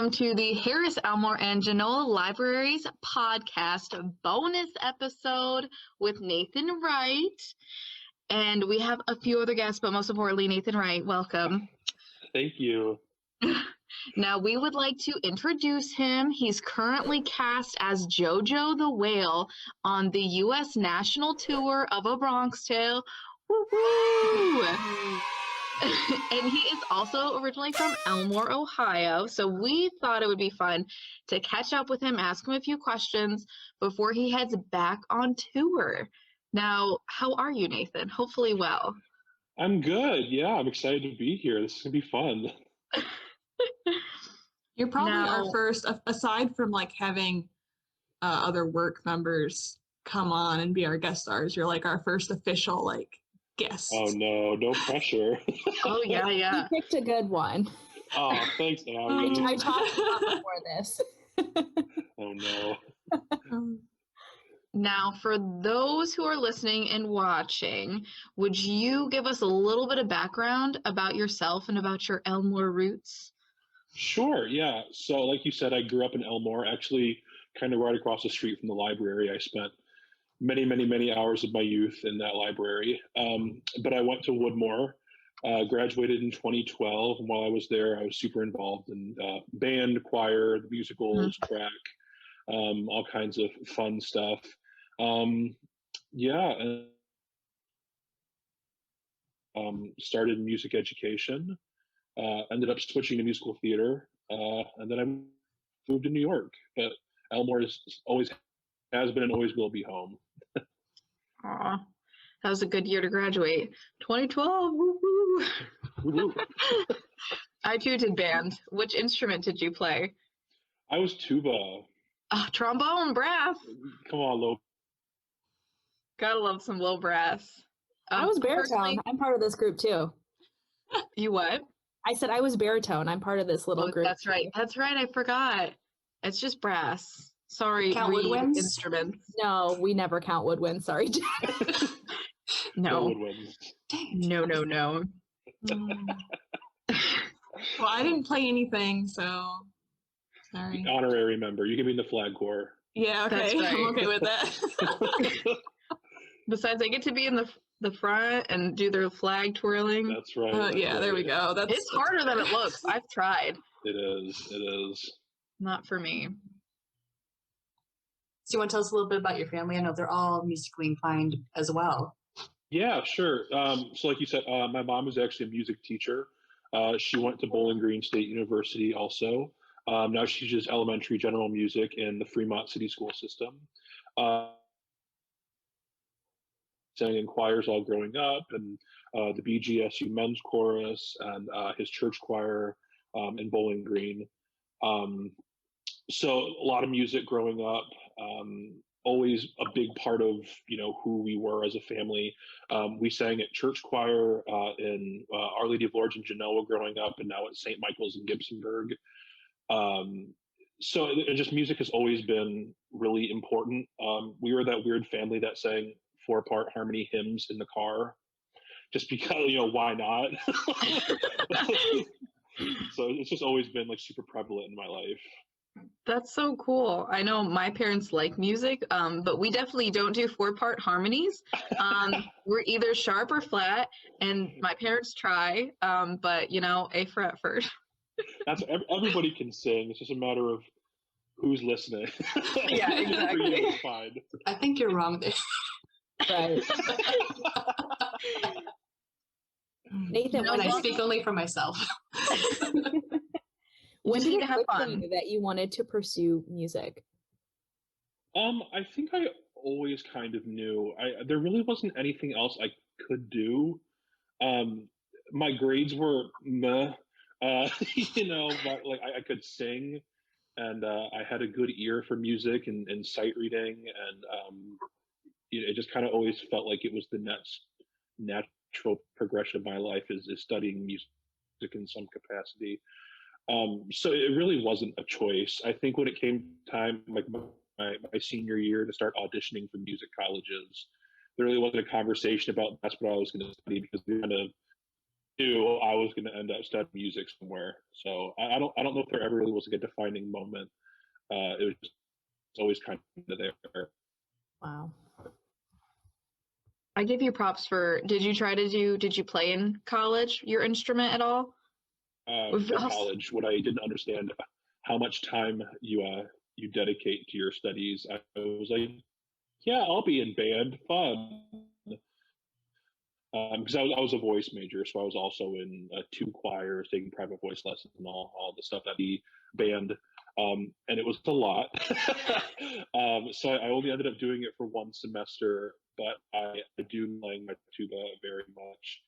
welcome to the Harris-Elmore and Genoa Libraries podcast bonus episode with Nathan Wright. And we have a few other guests, but most importantly, Nathan Wright, welcome. Thank you. Now, we would like to introduce him. He's currently cast as Jojo the Whale on the U.S. national tour of A Bronx Tale. Woo-hoo! And he is also originally from Elmore, Ohio, so we thought it would be fun to catch up with him, ask him a few questions before he heads back on tour. Now, how are you, Nathan? Hopefully well. I'm good. Yeah, I'm excited to be here. This is going to be fun. You're probably our first, aside from like having other work members come on and be our guest stars, you're like our first official like guest. Oh no pressure. Oh yeah. You picked a good one. Oh, thanks, Abby. I talked about before this. Oh no. Now, for those who are listening and watching, would you give us a little bit of background about yourself and about your Elmore roots? Sure, yeah. So like you said, I grew up in Elmore, actually kind of right across the street from the library. I spent many hours of my youth in that library. But I went to Woodmore, graduated in 2012. And while I was there, I was super involved in band, choir, the musicals, track, all kinds of fun stuff. Started music education, ended up switching to musical theater, and then I moved to New York. But Elmore always has been and always will be home. Aw, that was a good year to graduate. 2012, woo-hoo. Woo-hoo. I too did band. Which instrument did you play? I was tuba. Trombone, brass. Come on, low. Gotta love some low brass. I was baritone. I'm part of this group too. You what? I said I was baritone. I'm part of this little group. That's right. That's right. I forgot. It's just brass. Sorry, Count woodwinds? Instruments. No, we never count woodwinds. Sorry, Jack. No. No. Well, I didn't play anything, so sorry. Honorary member. You can be in the flag corps. Yeah, okay. That's right. I'm okay with that. Besides, I get to be in the front and do their flag twirling. That's right. Yeah, there we go. It's harder than it looks. I've tried. It is. Not for me. So you want to tell us a little bit about your family? I know they're all musically inclined as well. Yeah, sure. So like you said, my mom is actually a music teacher. She went to Bowling Green State University also. Now she teaches elementary general music in the Fremont City School System. Sang in choirs all growing up, and the BGSU men's chorus and his church choir in Bowling Green. So a lot of music growing up. Always a big part of who we were as a family. We sang at church choir in Our Lady of Lourdes in Genoa growing up, and now at St. Michael's in Gibsonburg. So just music has always been really important. We were that weird family that sang 4-part harmony hymns in the car, just because why not? So it's just always been like super prevalent in my life. That's so cool. I know my parents like music, but we definitely don't do 4-part harmonies. We're either sharp or flat, and my parents try, but A for effort. That's everybody can sing. It's just a matter of who's listening. Yeah, exactly. Fine. I think you're wrong there. Right. Nathan, No, and I speak only for myself. when did need it to have click for fun. you that you wanted to pursue music? I think I always kind of knew. There really wasn't anything else I could do. My grades were meh, but like I could sing, and I had a good ear for music and sight reading, and it just kind of always felt like it was the next natural progression of my life is studying music in some capacity. So it really wasn't a choice. I think when it came time, like my senior year, to start auditioning for music colleges, there really wasn't a conversation about that's what I was going to study, because we kind of knew I was going to end up studying music somewhere. So I don't know if there ever really was like a defining moment. It was just always kind of there. Wow. I give you props for, did you play in college your instrument at all? In college, what I didn't understand how much time you dedicate to your studies. I was like, yeah, I'll be in band, fun. Because I was a voice major, so I was also in 2 choirs, taking private voice lessons and all the stuff that the band, and it was a lot. So I only ended up doing it for 1 semester, but I do playing my tuba very much,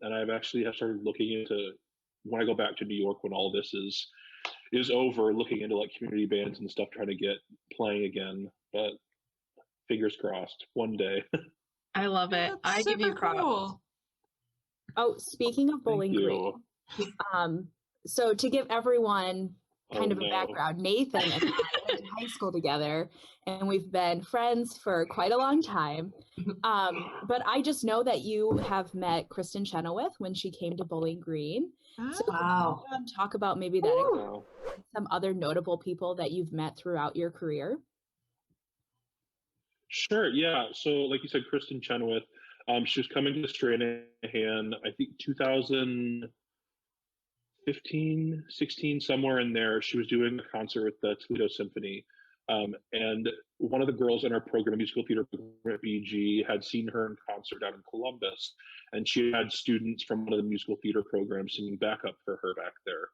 and I've actually have started looking into when I go back to New York when all this is over, looking into like community bands and stuff, trying to get playing again. But fingers crossed, one day. I love it. I give you props. Cool. Oh, speaking of Bowling Thank Green, you. so to give everyone kind Oh, of a no. background, Nathan and I went in high school together, and we've been friends for quite a long time. But I just know that you have met Kristen Chenoweth when she came to Bowling Green. So Wow. can you, talk about maybe that Wow. some other notable people that you've met throughout your career. Sure, yeah. So, like you said, Kristen Chenoweth, she was coming to Stranahan, I think 2015, 16, somewhere in there. She was doing a concert with the Toledo Symphony. And one of the girls in our program, musical theater program at BG, had seen her in concert down in Columbus. And she had students from one of the musical theater programs singing backup for her back there.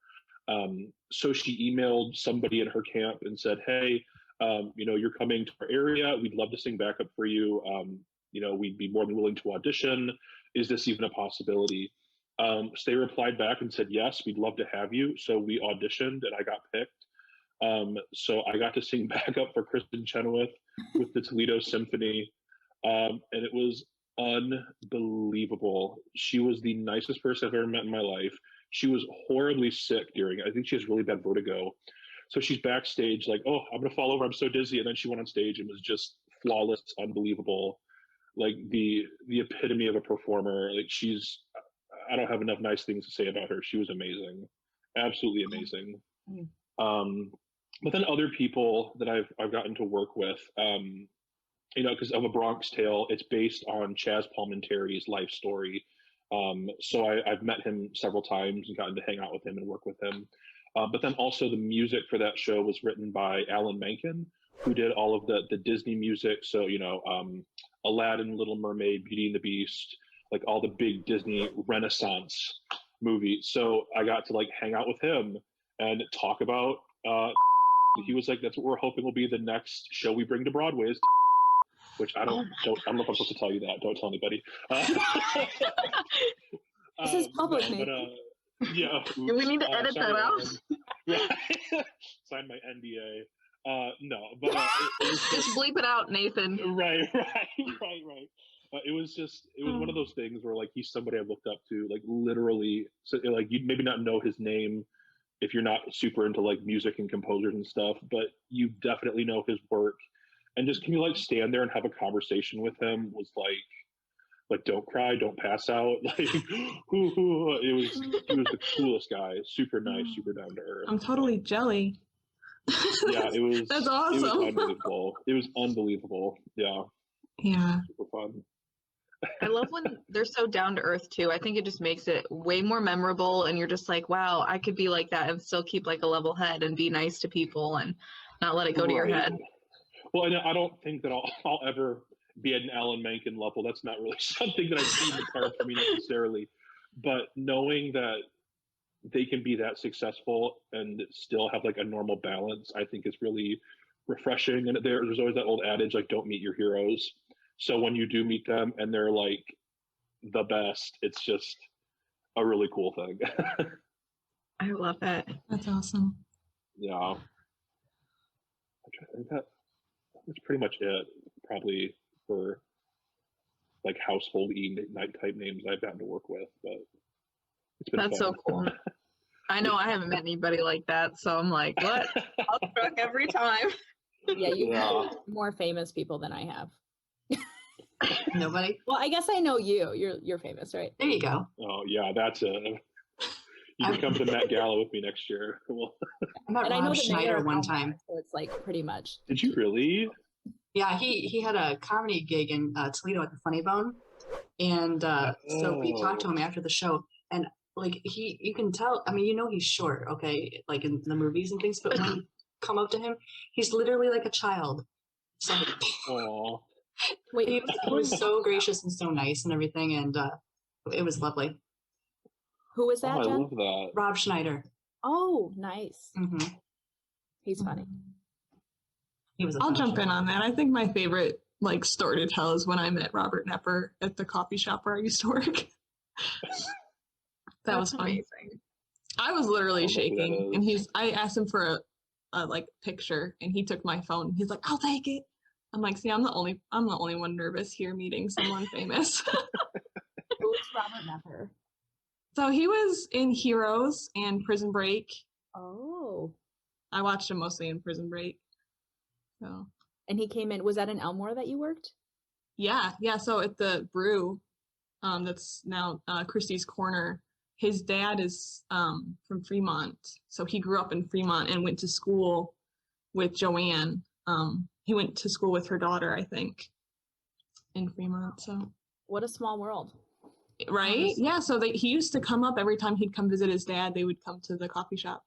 So she emailed somebody in her camp and said, hey, you're coming to our area. We'd love to sing backup for you. We'd be more than willing to audition. Is this even a possibility? So they replied back and said, yes, we'd love to have you. So we auditioned and I got picked. So I got to sing backup for Kristen Chenoweth with the Toledo Symphony. And it was unbelievable. She was the nicest person I've ever met in my life. She was horribly sick I think she has really bad vertigo. So she's backstage like, oh, I'm going to fall over. I'm so dizzy. And then she went on stage and was just flawless, unbelievable. Like the epitome of a performer. Like I don't have enough nice things to say about her. She was amazing. Absolutely amazing. But then other people that I've gotten to work with, because of A Bronx Tale, it's based on Chaz Palminteri's life story. So I've met him several times and gotten to hang out with him and work with him. But then also the music for that show was written by Alan Menken, who did all of the Disney music. So, Aladdin, Little Mermaid, Beauty and the Beast, like all the big Disney Renaissance movies. So I got to like hang out with him and talk about, he was like, that's what we're hoping will be the next show we bring to Broadway is which I don't know if I'm supposed to tell you that. Don't tell anybody. This is public, yeah. We need to edit that out. Sign my NDA. No, but just bleep it out, Nathan. Right. It was one of those things where like he's somebody I looked up to, like literally. So like you'd maybe not know his name if you're not super into like music and composers and stuff, but you definitely know his work. And just can you like stand there and have a conversation with him was like don't cry, don't pass out. Like he was the coolest guy, super nice, super down to earth. I'm totally jelly. Yeah, it was. That's awesome. It was unbelievable. It was unbelievable. Yeah. Yeah. Super fun. I love when they're so down to earth too. I think it just makes it way more memorable, and you're just like, wow, I could be like that and still keep like a level head and be nice to people and not let it go to your head. Well, and I don't think that I'll ever be at an Alan Menken level. That's not really something that I see in the cards for me necessarily. But knowing that they can be that successful and still have like a normal balance, I think is really refreshing. And there's always that old adage, like, don't meet your heroes. So when you do meet them and they're like the best, it's just a really cool thing. I love it. That's awesome. Yeah. I think that's pretty much it, probably for like household-y night type names I've gotten to work with, but it's been That's fun. so cool. I know I haven't met anybody like that, so I'm like, what? I'll struck every time. Yeah, you have more famous people than I have. Nobody? Well, I guess I know you. You're famous, right? There you go. Oh yeah, that's a. You can come to the Met Gala with me next year. Well, I met And I know Rob the mayor Schneider of one Elmore, time. so it's like pretty much. did you really? Yeah, he had a comedy gig in Toledo at the Funny Bone, and so we talked to him after the show, and like you can tell. I mean, he's short, okay, like in the movies and things, but when you come up to him, he's literally like a child. So Aw. Wait, he was so gracious and so nice and everything, and it was lovely. who was Oh, that, I Jen? love that. Rob Schneider. Oh, nice. Hmm. He's funny. He was. I'll jump in on that. I think my favorite like story to tell is when I met Robert Nepper at the coffee shop where I used to work. That was fun. amazing. I was literally I don't know who that shaking, and is. I asked him for a like picture, and he took my phone. He's like, "I'll take it." I'm like, "See, I'm the only one nervous here meeting someone famous." Who is Robert Nepper? So he was in Heroes and Prison Break. Oh. I watched him mostly in Prison Break. So And he came in. Was that in Elmore that you worked? yeah. So at the brew, that's now Christie's Corner. His dad is from Fremont, so he grew up in Fremont and went to school with Joanne. He went to school with her daughter, I think, in Fremont. So What a small world. right, yeah. So he used to come up every time he'd come visit his dad. They would come to the coffee shop.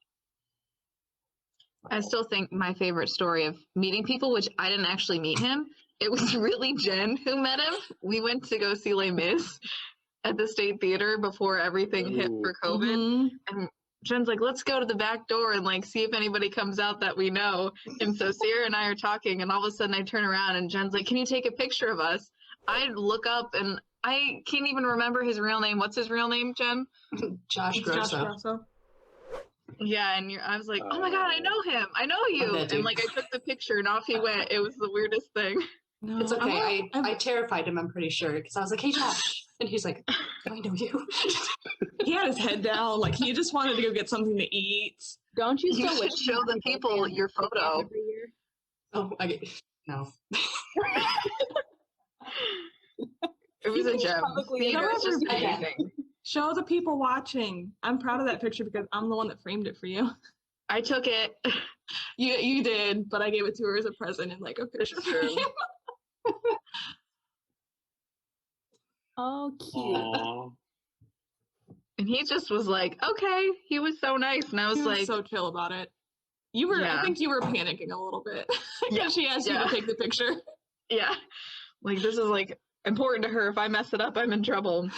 I still think my favorite story of meeting people, which I didn't actually meet him, it was really Jen who met him. We went to go see Les Mis at the State Theater before everything hit for COVID. Mhm. And Jen's like, let's go to the back door and like see if anybody comes out that we know. And so Sarah and I are talking, and all of a sudden I turn around and Jen's like, can you take a picture of us? I look up and I can't even remember his real name. What's his real name, Jen? Josh It's Josh Grosso. Grosso. Yeah, and I was like, oh my God, I know him. I know you. that dude. And like I took the picture and off he went. It was the weirdest thing. No, It's okay. I'm- I terrified him, I'm pretty sure, because I was like, hey, Josh. And he's like, do I know you? he had his head down, like he just wanted to go get something to eat. Don't you You still should wish show the people your photo. every year? Oh, no. It was a gem. publicly Theater is just embarrass me. amazing. Show the people watching. I'm proud of that picture because I'm the one that framed it for you. I took it. You did, but I gave it to her as a present and like a picture. It's true. Oh, cute. Aw. And he just was like, okay. He was so nice. And I was He was like, so chill about it. You were, Yeah. I think you were panicking a little bit because Yeah, she asked you yeah. to take the picture. yeah. Like, this is like important to her. If I mess it up, I'm in trouble.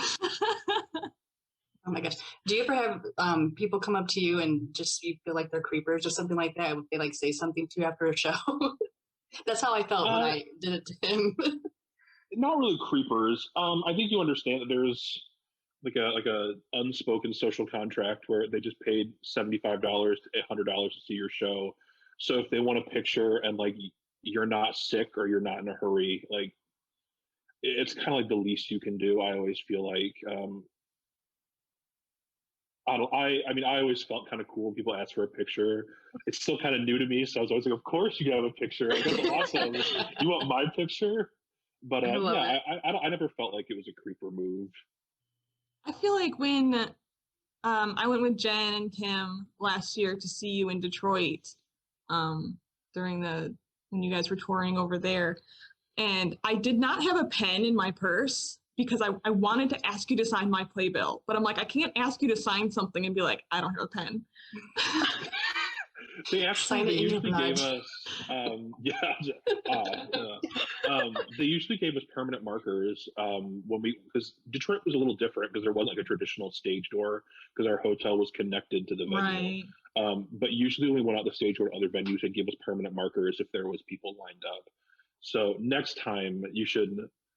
Oh my gosh. Do you ever have people come up to you and just you feel like they're creepers or something like that? Would they like say something to you after a show? That's how I felt when I did it to him. Not really creepers. I think you understand that there's like a unspoken social contract where they just paid $75 to $100 to see your show. So if they want a picture and like you're not sick or you're not in a hurry, like it's kind of like the least you can do. I always feel like I mean I always felt kind of cool when people ask for a picture. It's still kind of new to me, so I was always like, of course you can have a picture. Like, that's awesome. You want my picture? But I love yeah, it. I never felt like it was a creeper move. I feel like when I went with Jen and Kim last year to see you in Detroit during when you guys were touring over there, and I did not have a pen in my purse because I wanted to ask you to sign my playbill, but I'm like, I can't ask you to sign something and be like, I don't have a pen. They actually Sign it they in your usually gave blood. us they usually gave us permanent markers when because Detroit was a little different because there wasn't like a traditional stage door because our hotel was connected to the venue. Right. But usually when we went out the stage door to other venues, they'd give us permanent markers if there was people lined up. So next time you should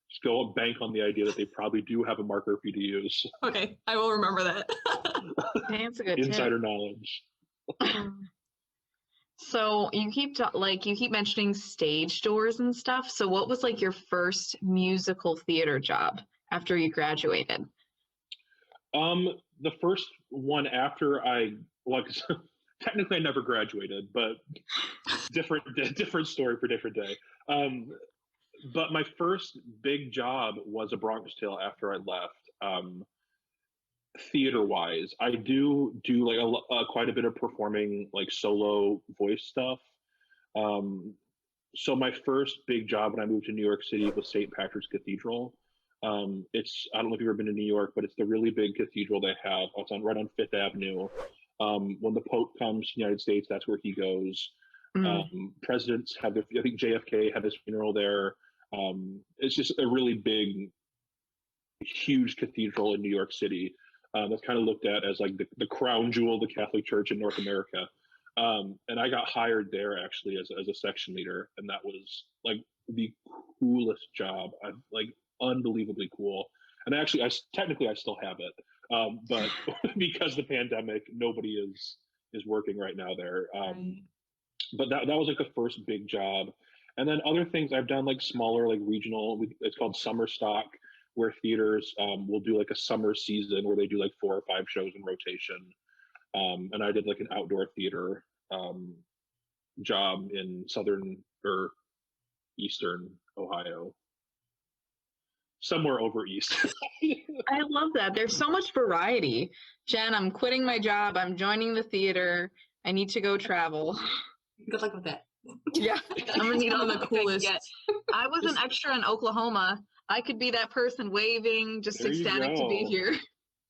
just go bank on the idea that they probably do have a marker for you to use. Okay, I will remember that. That's a good tip. Insider knowledge. So you keep mentioning stage doors and stuff. So what was like your first musical theater job after you graduated? The first one after technically I never graduated, but different story for different day. But my first big job was A Bronx Tale after I left. Theater-wise, I do like quite a bit of performing, like solo voice stuff. So my first big job when I moved to New York City was St. Patrick's Cathedral. It's I don't know if you've ever been to New York, but it's the really big cathedral they have. It's right on Fifth Avenue. When the Pope comes to the United States, that's where he goes. Presidents have I think JFK had his funeral there. It's just a really big, huge cathedral in New York City. That's kind of looked at as like the crown jewel of the Catholic Church in North America. And I got hired there actually as a section leader, and that was like the coolest job. Like unbelievably cool. And actually, I still have it, but because the pandemic, nobody is working right now there. But that was like the first big job. And then other things I've done, like smaller, like regional. It's called summer stock, where theaters will do like a summer season where they do like 4 or 5 shows in rotation. And I did like an outdoor theater job in southern or eastern Ohio, somewhere over east. I love that. There's so much variety. Jen, I'm quitting my job. I'm joining the theater. I need to go travel. Good luck with that. Yeah, I'm gonna need all One of the the coolest. coolest. I was an extra in Oklahoma. I could be that person waving, just There you ecstatic to be go. here.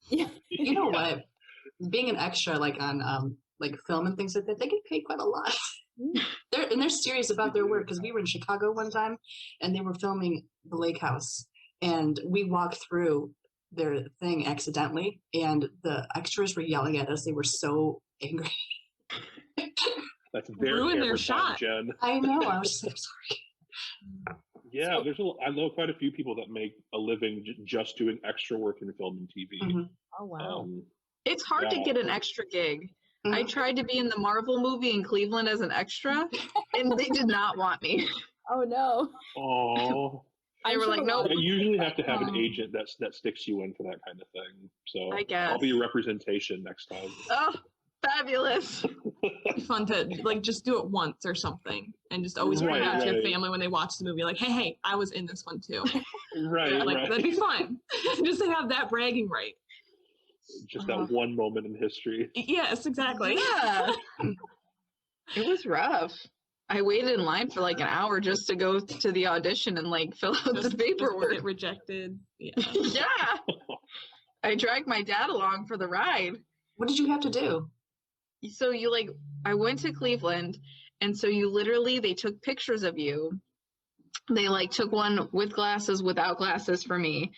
Yeah. You know what? Being an extra, like on like film and things like that, they get paid quite a lot. They're serious about their work, because we were in Chicago one time, and they were filming the lake house, and we walked through their thing accidentally, and the extras were yelling at us. They were so angry. That's their Ruin their camera time, shot. Jen. I know. I was so sorry. Yeah, I know quite a few people that make a living just doing extra work in film and TV. Mhm. Oh wow. It's hard to Yeah. get an extra gig. I Mhm. tried to be in the Marvel movie in Cleveland as an extra, and they did not want me. Oh no. Oh, They were like, a lot "Nope." of- you usually have to have an Um, agent that sticks you in for that kind of thing. So I guess. I'll be your representation next time. Oh, fabulous. It'd be fun to like just do it once or something, and just always bring it Right, out to your right. family when they watch the movie. Like, hey, I was in this one too. Right, Like right. that'd be fun, just to have that bragging right. Just that one moment in history. Yes, exactly. Yeah. It was rough. I waited in line for like an hour just to go to the audition and like fill out Just the paperwork. get rejected. Yeah. Yeah. I dragged my dad along for the ride. What did you have to do? So I went to Cleveland, and so they took pictures of you. They like took one with glasses, without glasses for me.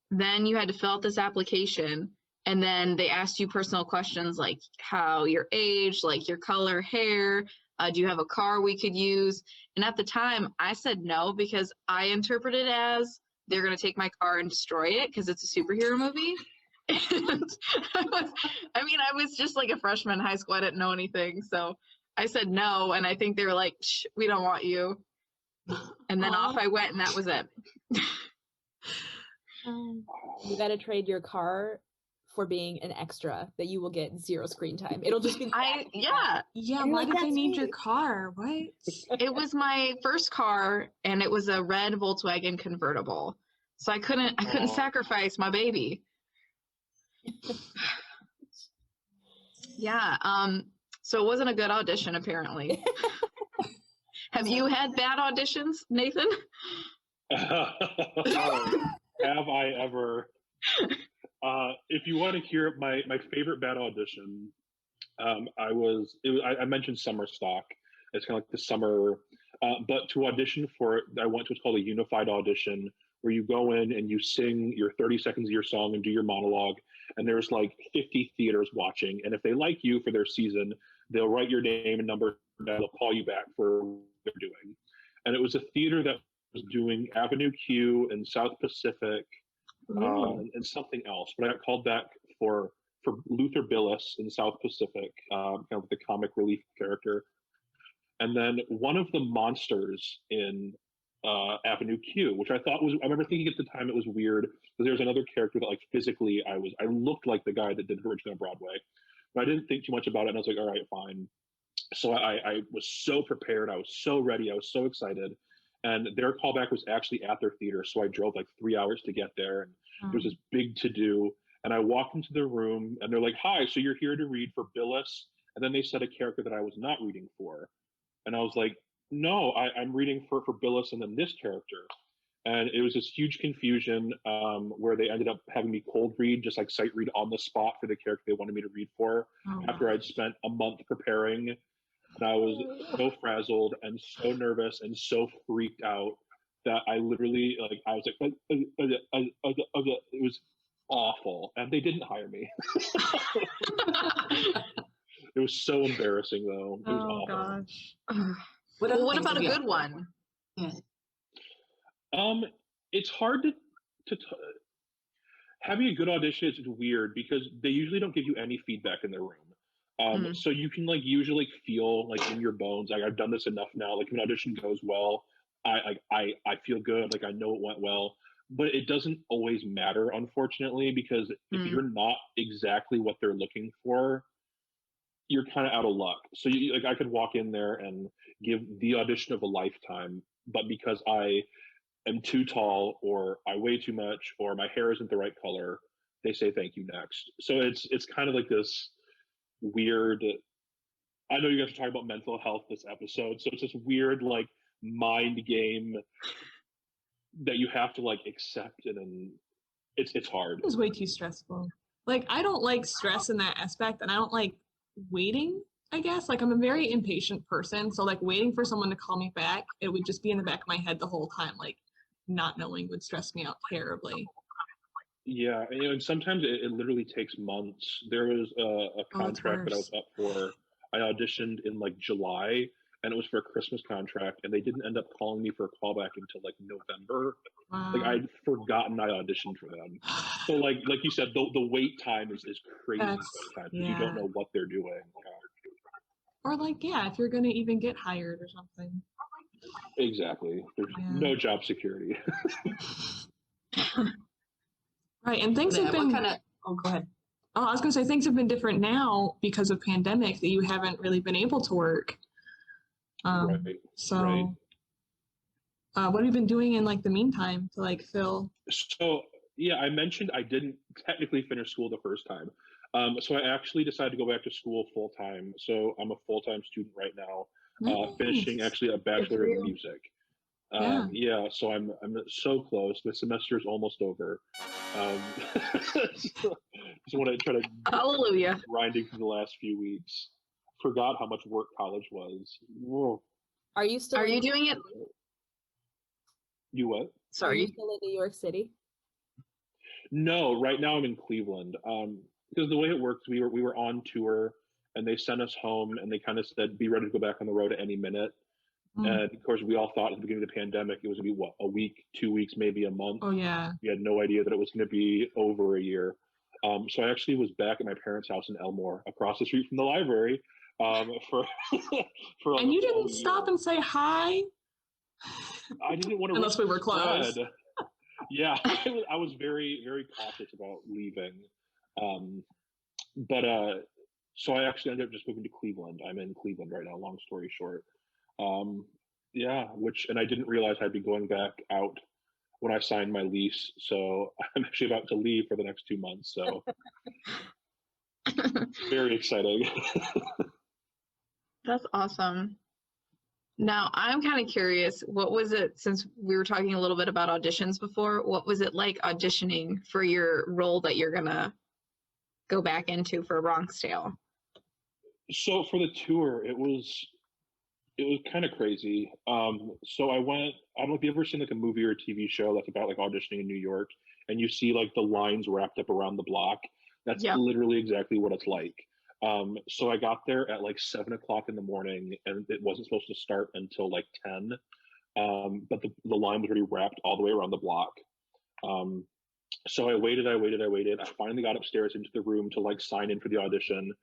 Then you had to fill out this application, and then they asked you personal questions like how your age, like your color, hair, do you have a car we could use? And at the time I said no, because I interpreted it as they're going to take my car and destroy it because it's a superhero movie. And I was just like a freshman in high school. I didn't know anything. So I said no. And I think they were like, "Shh, we don't want you." And then off I went, and that was it. You got to trade your car for being an extra that you will get 0 screen time. It'll just be Yeah, Yeah, And why like, did they that's need your me. car? What? it was my first car, and it was a red Volkswagen convertible. So I couldn't Aw. sacrifice my baby. Yeah, so it wasn't a good audition apparently. Have you had bad auditions, Nathan? Have I ever? If you want to hear my favorite bad audition, I mentioned summer stock. It's kind of like the summer, but to audition for it, I went to what's called a unified audition, where you go in and you sing your 30 seconds of your song and do your monologue, and there's like 50 theaters watching, and if they like you for their season, they'll write your name and number, and they'll call you back for what they're doing. And it was a theater that was doing Avenue Q and South Pacific, and something else, but I got called back for Luther Billis in South Pacific, kind of the comic relief character, and then one of the monsters in Avenue Q, which I remember thinking at the time it was weird because there was another character that like physically I looked like the guy that did it originally on Broadway, but I didn't think too much about it, and I was like, all right, fine. So I was so prepared, I was so ready, I was so excited, and their callback was actually at their theater. So I drove like 3 hours to get there, and there was this big to do. And I walked into the room, and they're like, "Hi, so you're here to read for Billis?" And then they said a character that I was not reading for, and I was like, "No, I'm reading for Billis, and then this character." And it was this huge confusion where they ended up having me cold read, just like sight read on the spot for the character they wanted me to read for. After I'd spent a month preparing, and I was so frazzled and so nervous and so freaked out that I literally I was like, it was awful, and they didn't hire me. It was so embarrassing, though. It was awful. Gosh. Well, what about a good one? Yeah. It's hard to having a good audition is weird because they usually don't give you any feedback in the room. So you can usually feel in your bones. I've done this enough now. If an audition goes well, I feel good. I know it went well, but it doesn't always matter, unfortunately, because if you're not exactly what they're looking for, you're kind of out of luck. So I could walk in there and give the audition of a lifetime, but because I am too tall, or I weigh too much, or my hair isn't the right color, they say thank you next. So it's kind of this weird. I know you guys are talking about mental health this episode, so it's this weird mind game that you have to accept, and it's hard. It was way too stressful. I don't like stress in that aspect, and I don't like waiting, I guess. I'm a very impatient person, so waiting for someone to call me back, it would just be in the back of my head the whole time. Not knowing would stress me out terribly. Yeah, and sometimes it literally takes months. There was a contract that I was up for. I auditioned in July, and it was for a Christmas contract, and they didn't end up calling me for a callback until November. Wow. I'd forgotten I auditioned for them. So like you said, the wait time is crazy sometimes because you don't know what they're doing. Or if you're gonna even get hired or something. Exactly. There's no job security. Right, and things have been. Oh, go ahead. Oh, I was gonna say things have been different now because of pandemic that you haven't really been able to work. Right. So, right. What have you been doing in the meantime to fill? So yeah, I mentioned I didn't technically finish school the first time. So I actually decided to go back to school full time. So I'm a full-time student right now, finishing actually a Bachelor of Music. Yeah, so I'm so close. The semester is almost over. Just want to try to Hallelujah. grinding for the last few weeks. Forgot how much work college was. Whoa. Are you still? Are you doing it? You what? Are you Sorry. still in New York City? No, right now I'm in Cleveland. Because the way it works, we were on tour, and they sent us home, and they kind of said, "Be ready to go back on the road at any minute." And of course, we all thought at the beginning of the pandemic it was going to be a week, 2 weeks, maybe a month. Oh yeah. We had no idea that it was going to be over a year. So I actually was back at my parents' house in Elmore, across the street from the library, for And you didn't stop and say hi. I didn't want to unless we were closed. Yeah, I was very, very cautious about leaving. But so I actually ended up just moving to Cleveland. I'm in Cleveland right now, long story short. Yeah, and I didn't realize I'd be going back out when I signed my lease. So I'm actually about to leave for the next 2 months. So very exciting. That's awesome. Now, I'm kind of curious, what was it, since we were talking a little bit about auditions before, what was it like auditioning for your role that you're going to go back into for Bronx Tale? So for the tour, it was kind of crazy. So I don't know if you've ever seen a movie or a TV show that's about auditioning in New York, and you see the lines wrapped up around the block. That's literally exactly what it's like. So I got there at 7 o'clock in the morning, and it wasn't supposed to start until 10. But the line was already wrapped all the way around the block. So I waited. I finally got upstairs into the room to sign in for the audition.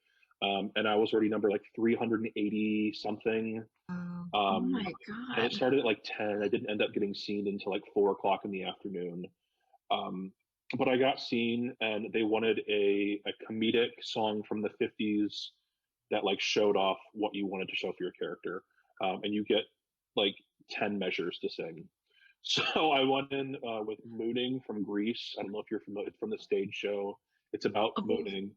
And I was already number 380 something. Oh my God. And it started at 10. I didn't end up getting seen until 4 o'clock in the afternoon. But I got seen, and they wanted a comedic song from the 50s that showed off what you wanted to show for your character. And you get 10 measures to sing. So I went in with Mooning from Greece. I don't know if you're familiar. It's from the stage show. It's about mooning.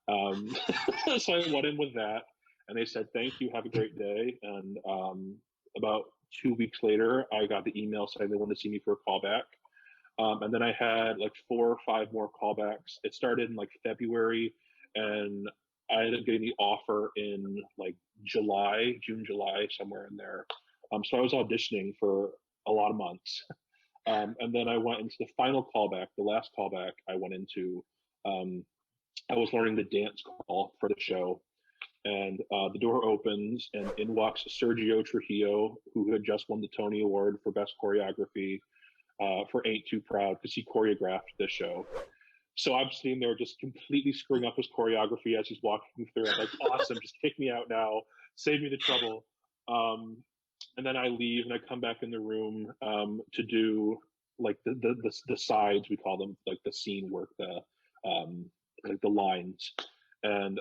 So I went in with that, and they said, "Thank you, have a great day." And about 2 weeks later, I got the email saying they wanted to see me for a callback. And then I had like 4 or 5 more callbacks. It started in like February, and I ended up getting the offer in like June, July, somewhere in there. So I was auditioning for a lot of months. And then I went into the final callback, the last callback I went into. I was learning the dance call for the show, and the door opens, and in walks Sergio Trujillo, who had just won the Tony Award for Best Choreography for Ain't Too Proud, because he choreographed this show. So I'm sitting there just completely screwing up his choreography as he's walking through. I'm like, awesome, just kick me out now, save me the trouble. And then I leave and I come back in the room to do like the sides, we call them, like the scene work, like the lines. And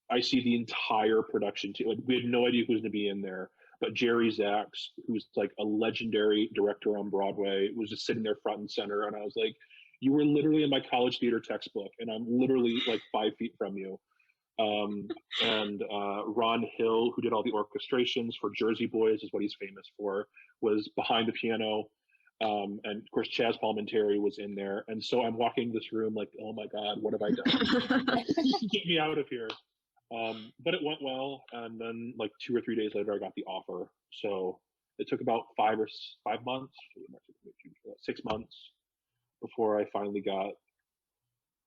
I see the entire production team. Like, we had no idea who was going to be in there, but Jerry Zaks, who's like a legendary director on Broadway, was just sitting there front and center. And I was like, you were literally in my college theater textbook, and I'm literally like 5 feet from you. And Ron Hill, who did all the orchestrations for Jersey Boys, is what he's famous for, was behind the piano. And of course, Chaz Palminteri was in there. And so I'm walking this room like, oh my God, what have I done? Get me out of here. But it went well. And then like 2 or 3 days later, I got the offer. So it took about 5 months, 6 months before I finally got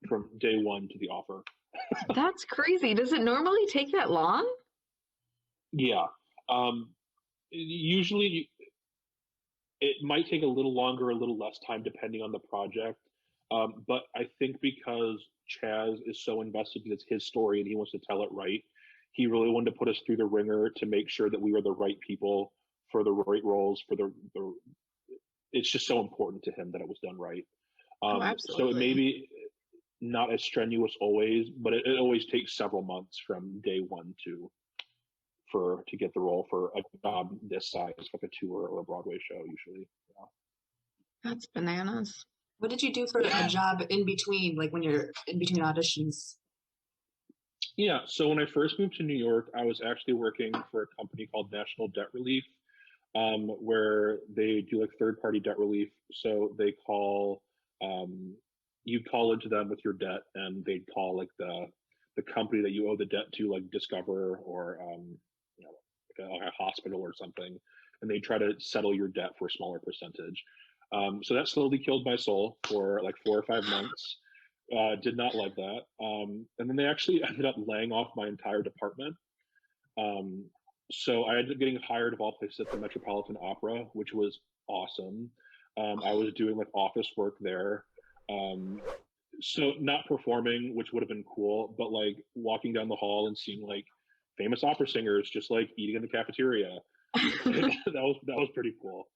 from day one to the offer. That's crazy. Does it normally take that long? Yeah. Usually it might take a little longer, a little less time, depending on the project. But I think because Chaz is so invested in it's his story and he wants to tell it right, he really wanted to put us through the ringer to make sure that we were the right people for the right roles, for the it's just so important to him that it was done right. Absolutely. So it may be not as strenuous always, but it always takes several months from day one to get the role for a job this size, like a tour or a Broadway show usually. Yeah. That's bananas. What did you do for a job in between, like when you're in between auditions? Yeah, so when I first moved to New York, I was actually working for a company called National Debt Relief, where they do like third-party debt relief. So they call, you call into them with your debt, and they'd call like the company that you owe the debt to, like Discover or like a hospital or something, and they try to settle your debt for a smaller percentage. So that slowly killed my soul for like 4 or 5 months. Did not love that. And then they actually ended up laying off my entire department. So I ended up getting hired of all places at the Metropolitan Opera, which was awesome. I was doing like office work there. So not performing, which would have been cool, but like walking down the hall and seeing like famous opera singers just like eating in the cafeteria. that was pretty cool.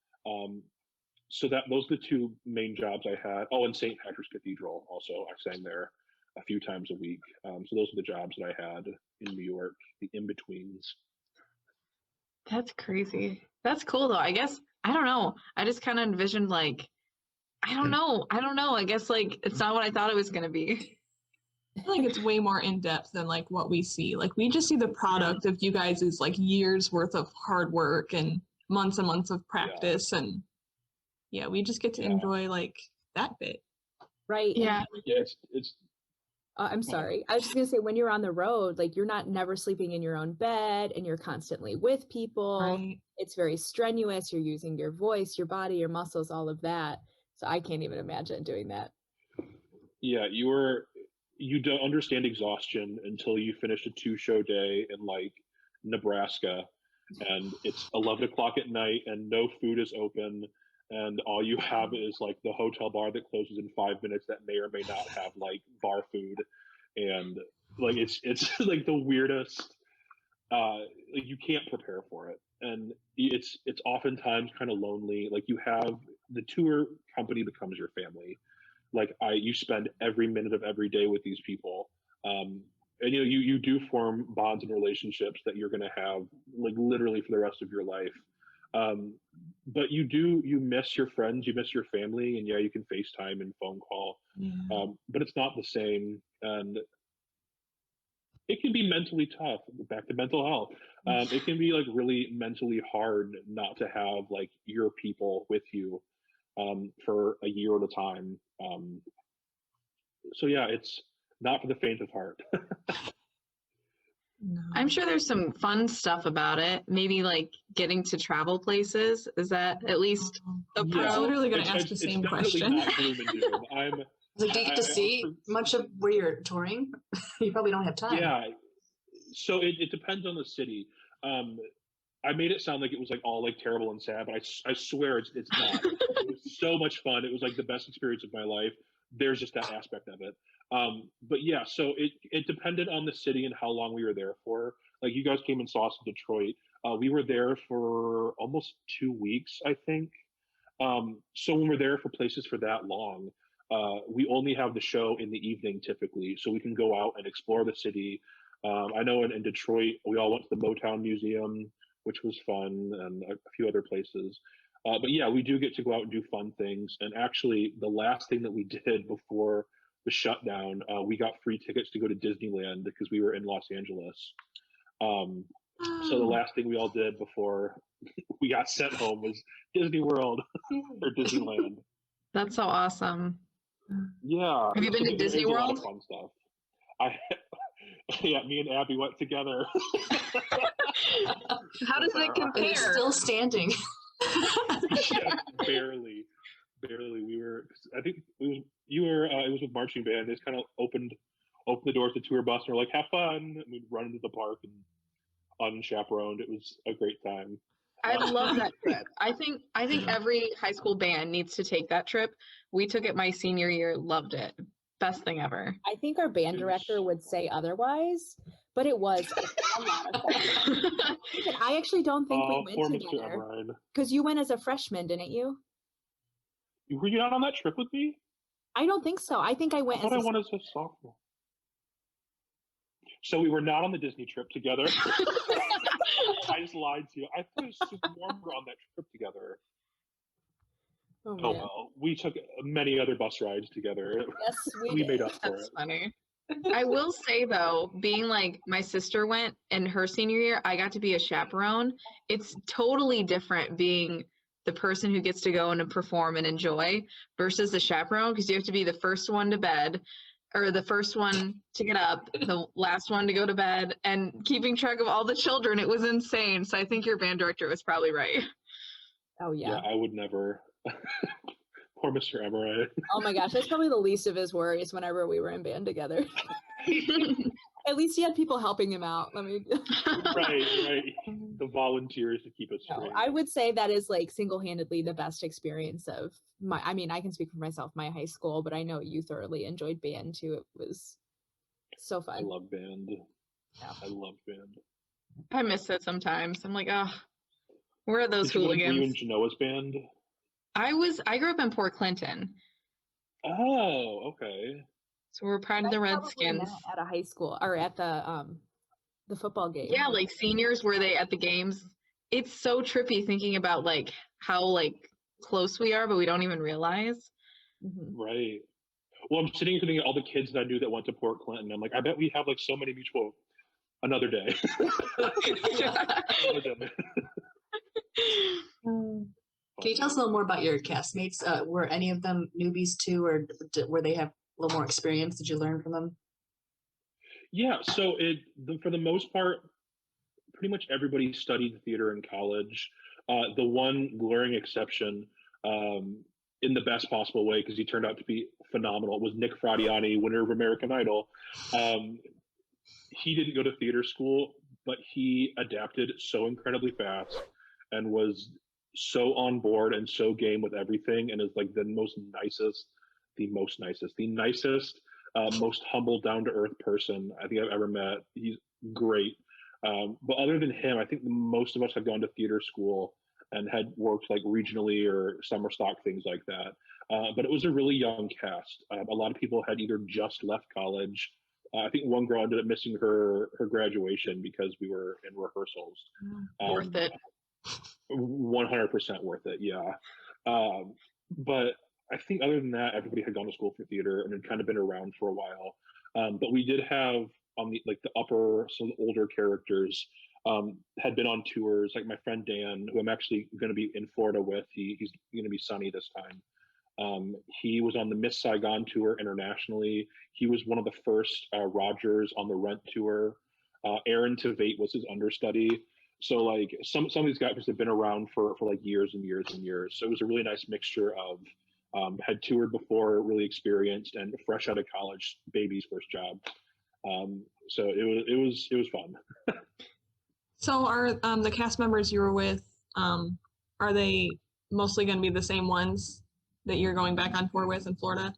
So those are the 2 main jobs I had. Oh, and St. Patrick's Cathedral also. I sang there a few times a week. So those are the jobs that I had in New York, the in-betweens. That's crazy. That's cool though. I guess, I don't know. I just kind of envisioned like, I don't know. I guess like it's not what I thought it was going to be. I feel like it's way more in depth than like what we see. Like we just see the product of you guys is like years worth of hard work and months of practice, and yeah, we just get to enjoy like that bit. Right. Yeah. Yeah, it's I'm sorry. I was just gonna say, when you're on the road, like you're not never sleeping in your own bed, and you're constantly with people. Right. It's very strenuous. You're using your voice, your body, your muscles, all of that. So I can't even imagine doing that. Yeah, you don't understand exhaustion until you finish a 2-show day in like Nebraska, and it's 11 o'clock at night and no food is open, and all you have is like the hotel bar that closes in 5 minutes that may or may not have like bar food, and like it's like the weirdest. Like you can't prepare for it, and it's oftentimes kind of lonely. Like you have the tour company becomes your family. Like you spend every minute of every day with these people, and you do form bonds and relationships that you're going to have like literally for the rest of your life. But you miss your friends, you miss your family, and yeah, you can FaceTime and phone call, Yeah. but it's not the same, and it can be mentally tough. Back to mental health. It can be like really mentally hard not to have like your people with you for a year at a time. So yeah, it's not for the faint of heart. No. I'm sure there's some fun stuff about it. Maybe like getting to travel places. Is that at least a Yeah. I was pro? literally going to ask the It's same definitely question. not gloom and doom. Like, do you get to see much of where you're touring? You probably don't have time. Yeah. So it depends on the city. I made it sound like it was like all like terrible and sad, but I swear it's not. It was so much fun. It was like the best experience of my life. There's just that aspect of it. But yeah, so it depended on the city and how long we were there for. Like you guys came and saw us in Detroit. We were there for almost 2 weeks, I think. So when we're there for places for that long, we only have the show in the evening typically, so we can go out and explore the city. I know in Detroit, we all went to the Motown Museum, which was fun, and a few other places. But yeah, we do get to go out and do fun things. And actually, the last thing that we did before the shutdown, we got free tickets to go to Disneyland because we were in Los Angeles. So the last thing we all did before we got sent home was Disney World or Disneyland. That's so awesome. Yeah. Have you been to Disney it was a lot World? of fun stuff. Yeah, me and Abby went together. How does it And compare? it's still standing. Yeah, barely. We were. I think you were. It was with marching band. They just kind of opened the doors to tour bus and were like, "Have fun!" And we'd run into the park and unchaperoned. It was a great time. I love that trip. I think every high school band needs to take that trip. We took it my senior year, loved it. Best thing ever. I think our band director would say otherwise, but it was a lot of fun. And I actually don't think we Poor went Mr. together Emerine. because you went as a freshman, didn't you? Were you not on that trip with me? I don't think so. I think I I went thought as I went as a sophomore. So we were not on the Disney trip together. I just lied to you. I thought we were on that trip together. Oh, Oh man. well, we took many other bus rides together. Yes, We did. made up for That's it. funny. I will say though, being like my sister went in her senior year, I got to be a chaperone. It's totally different being the person who gets to go and perform and enjoy versus the chaperone because you have to be the first one to bed or the first one to get up, the last one to go to bed, and keeping track of all the children. It was insane. So I think your band director was probably right. Oh, yeah. I would never. Poor Mr. Emerine. Oh my gosh, that's probably the least of his worries whenever we were in band together. At least he had people helping him out. Right. The volunteers to keep us No, straight. I would say that is like single-handedly the best experience of I mean, I can speak for myself, my high school, but I know you thoroughly enjoyed band too. It was so I fun. love band. Yeah. I love band. I miss it sometimes. I'm like, oh, where are those Were you in hooligans? Genoa's band? I grew up in Port Clinton, Oh, okay. so we're proud of the I probably Redskins. met at a high school or at the football game. Yeah, like seniors, were they at the games? It's so trippy thinking about like how like close we are, but we don't even realize. Mhm. Right. Well, I'm sitting here thinking of all the kids that I knew that went to Port Clinton. I'm like, I bet we have like so many mutual. Another day. Another day. Can you tell us a little more about your castmates? Were any of them newbies too, or were they have a little more experience? Did you learn from them? Yeah, so for the most part, pretty much everybody studied theater in college. The one glaring exception, in the best possible way, because he turned out to be phenomenal, was Nick Fradiani, winner of American Idol. He didn't go to theater school, but he adapted so incredibly fast and was so on board and so game with everything, and is like the nicest, most humble, down to earth person I think I've ever met. He's great. But other than him, I think most of us have gone to theater school and had worked like regionally or summer stock, things like that. But it was a really young cast. A lot of people had either just left college. I think one girl ended up missing her graduation because we were in rehearsals. Worth it. 100% worth it. Yeah. But I think other than that, everybody had gone to school for theater and had kind of been around for a while. But we did have on the upper, so the older characters had been on tours. Like my friend Dan, who I'm actually going to be in Florida with, he's going to be Sunny this time. He was on the Miss Saigon tour internationally. He was one of the first Rogers on the Rent tour. Aaron Tveit was his understudy. So like some of these guys have been around for like years and years and years. So it was a really nice mixture of had toured before, really experienced, and fresh out of college, baby's first job. So it was fun. So are the cast members you were with, are they mostly going to be the same ones that you're going back on tour with in Florida?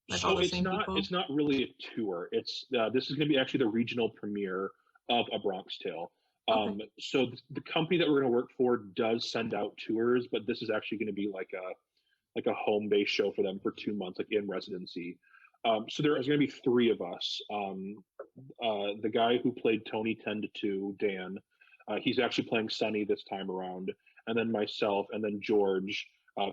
Like So all the it's same not people? it's not really a tour. It's this is going to be actually the regional premiere of A Bronx Tale. Okay. So the company that we're going to work for does send out tours, but this is actually going to be like a home base show for them for 2 months, like in residency. So there's going to be three of us. The guy who played Tony 10-2, Dan, he's actually playing Sonny this time around, and then myself, and then George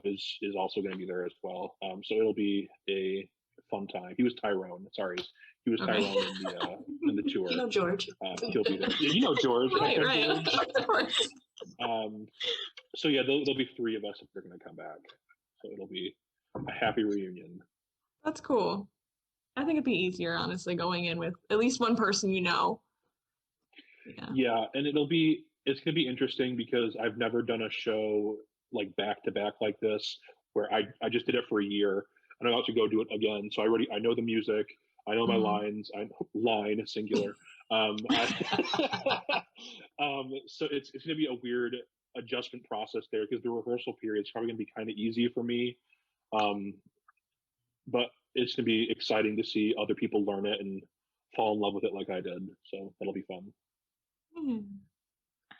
is also going to be there as well. So it'll be a fun time. He was Tyrone. Sorry, he was Okay. Tyrone in the tour. You know George. He'll be there. Yeah, you know George. Right, right. George. Of course. So yeah, there'll be three of us if they're going to come back. So it'll be a happy reunion. That's cool. I think it'd be easier, honestly, going in with at least one person you know. Yeah. Yeah, and it's going to be interesting because I've never done a show like back to back like this where I just did it for a year and I'm about to go do it again. So I know the music, I know my lines, line singular. So it's going to be a weird adjustment process there because the rehearsal period is probably going to be kind of easy for me. But it's going to be exciting to see other people learn it and fall in love with it like I did. So that'll be fun.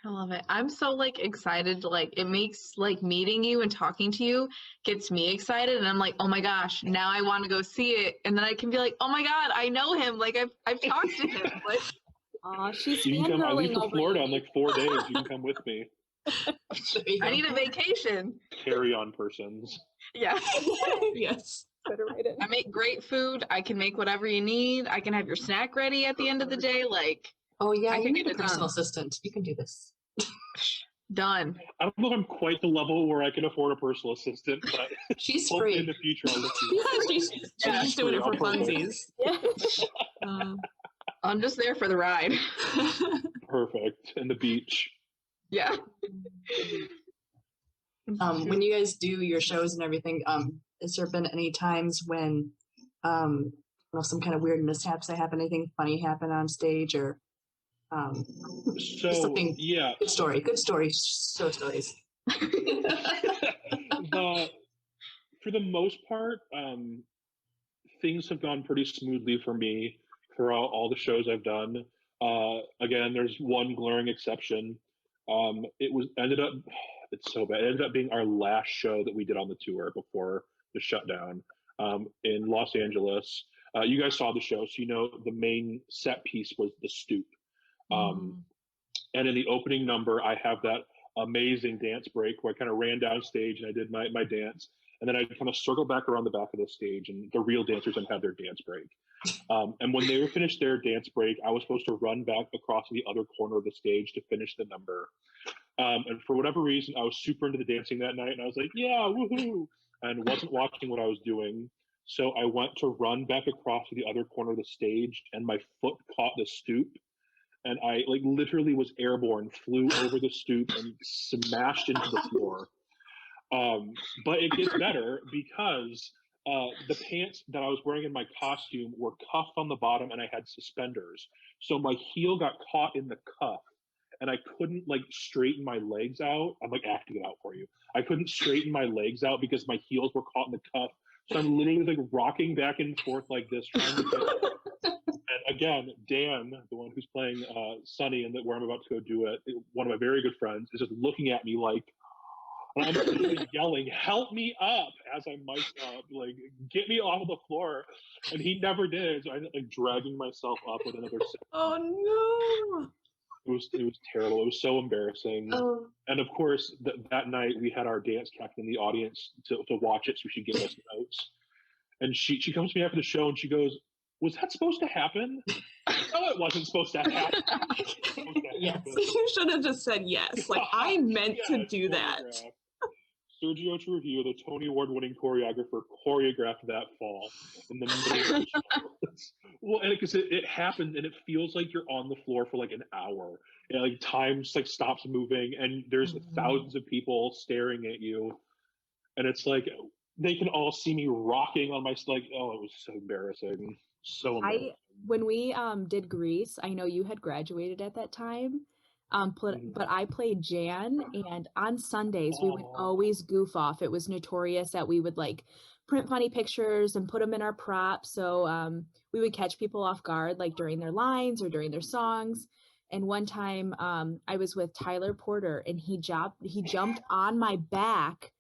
I love it. I'm so like excited. Like it makes like meeting you and talking to you gets me excited, and I'm like, oh my gosh, now I want to go see it, and then I can be like, oh my god, I know him. Like I've talked to him. Like, Aw, she's You can come. I leave fangirling for over Florida you. in like 4 days. You can come with me. I need a vacation. Carry on persons. Yeah. Yes. Better write it. I make great food. I can make whatever you need. I can have your snack ready at the end of the day. Like, Oh yeah, I you can need get a it done. personal assistant. You can do this. done. I don't know if I'm quite the level where I can afford a personal assistant, but She's hopefully in free. the future I'll look you. she's Yeah, just doing it for free, I'll pay. funsies. Yeah. I'm just there for the ride. Perfect. And the beach. Yeah. When you guys do your shows and everything, has there been any times when some kind of weird mishaps that happen, anything funny happen on stage, or So something- yeah, good stories, show stories. For the most part, things have gone pretty smoothly for me throughout all the shows I've done. Again, there's one glaring exception. It's so bad. It ended up being our last show that we did on the tour before the shutdown in Los Angeles. You guys saw the show, so you know the main set piece was the stoop. And in the opening number, I have that amazing dance break where I kind of ran down stage and I did my dance. And then I kind of circled back around the back of the stage, and the real dancers had their dance break. And when they were finished their dance break, I was supposed to run back across the other corner of the stage to finish the number. And for whatever reason, I was super into the dancing that night, and I was like, yeah, woohoo, and wasn't watching what I was doing. So I went to run back across to the other corner of the stage, and my foot caught the stoop. And I like literally was airborne, flew over the stoop and smashed into the floor. But it gets better because the pants that I was wearing in my costume were cuffed on the bottom and I had suspenders. So my heel got caught in the cuff and I couldn't like straighten my legs out. I'm like acting it out for you. I couldn't straighten my legs out because my heels were caught in the cuff. So I'm literally like rocking back and forth like this, trying to get. And again, Dan, the one who's playing Sonny and where I'm about to go do it, one of my very good friends, is just looking at me like, and I'm literally yelling, "Help me up!" as I mic up, like, "Get me off the floor!" And he never did, so I ended up like dragging myself up with another. Oh no! It was terrible. It was so embarrassing. Oh, And of course, that night we had our dance captain in the audience to watch it, so she gave us notes. And she comes to me after the show and she goes, "Was that supposed to happen?" No, it wasn't supposed to happen. yes. You should have just said yes. Like, I meant to Yeah, do that. choreographed. Sergio Trujillo, the Tony Award-winning choreographer, choreographed that fall in the middle of the show. Well, and because it happened, and it feels like you're on the floor for like an hour. And like time just like stops moving, and there's thousands of people staring at you, and it's like they can all see me rocking on my like. Oh, it was so embarrassing. So embarrassing. When we did Grease, I know you had graduated at that time. But I played Jan, and on Sundays we would always goof off. It was notorious that we would like print funny pictures and put them in our props. So we would catch people off guard, like during their lines or during their songs. And one time I was with Tyler Porter, and he jumped on my back.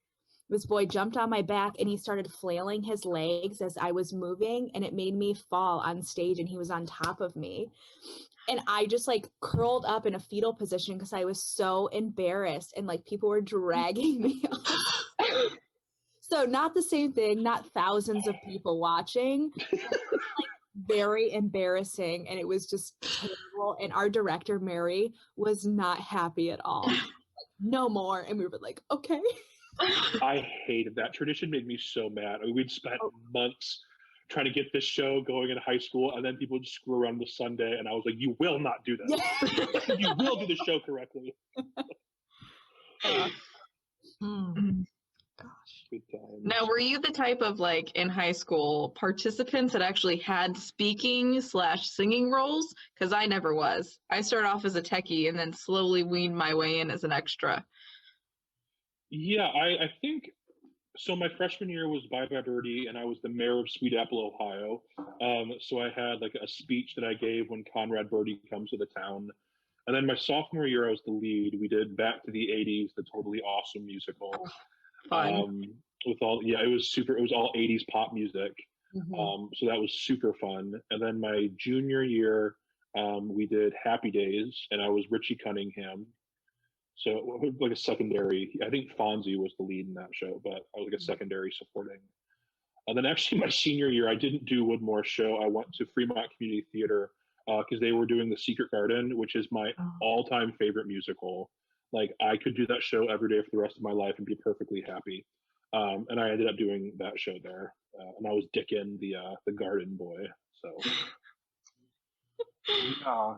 This boy jumped on my back and he started flailing his legs as I was moving, and it made me fall on stage, and he was on top of me. And I just like curled up in a fetal position because I was so embarrassed, and like people were dragging me off. So not the same thing, not thousands of people watching. It was, like, very embarrassing, and it was just terrible. And our director, Mary, was not happy at all. Like, no more. And we were like, okay. I hated that tradition. Made me so mad. I mean, we'd spent months trying to get this show going in high school, and then people would screw around the Sunday, and I was like, "You will not do this. Yeah. You will do the show correctly." Gosh. Good times. Now, were you the type of like in high school participants that actually had speaking/singing roles? Because I never was. I started off as a techie and then slowly weaned my way in as an extra. Yeah, I think so. My freshman year was Bye Bye Birdie, and I was the mayor of Sweet Apple, Ohio. So I had like a speech that I gave when Conrad Birdie comes to the town. And then my sophomore year, I was the lead. We did Back to the '80s, the totally awesome musical. Fun. With all, yeah, it was super. It was all '80s pop music. Mhm. So that was super fun. And then my junior year, we did Happy Days, and I was Richie Cunningham. So like a secondary, I think Fonzie was the lead in that show, but I was like a secondary supporting. And then actually my senior year, I didn't do Woodmore's show. I went to Fremont Community Theater because they were doing The Secret Garden, which is my all-time favorite musical. Like I could do that show every day for the rest of my life and be perfectly happy. And I ended up doing that show there, and I was Dickon, the garden boy. So yeah.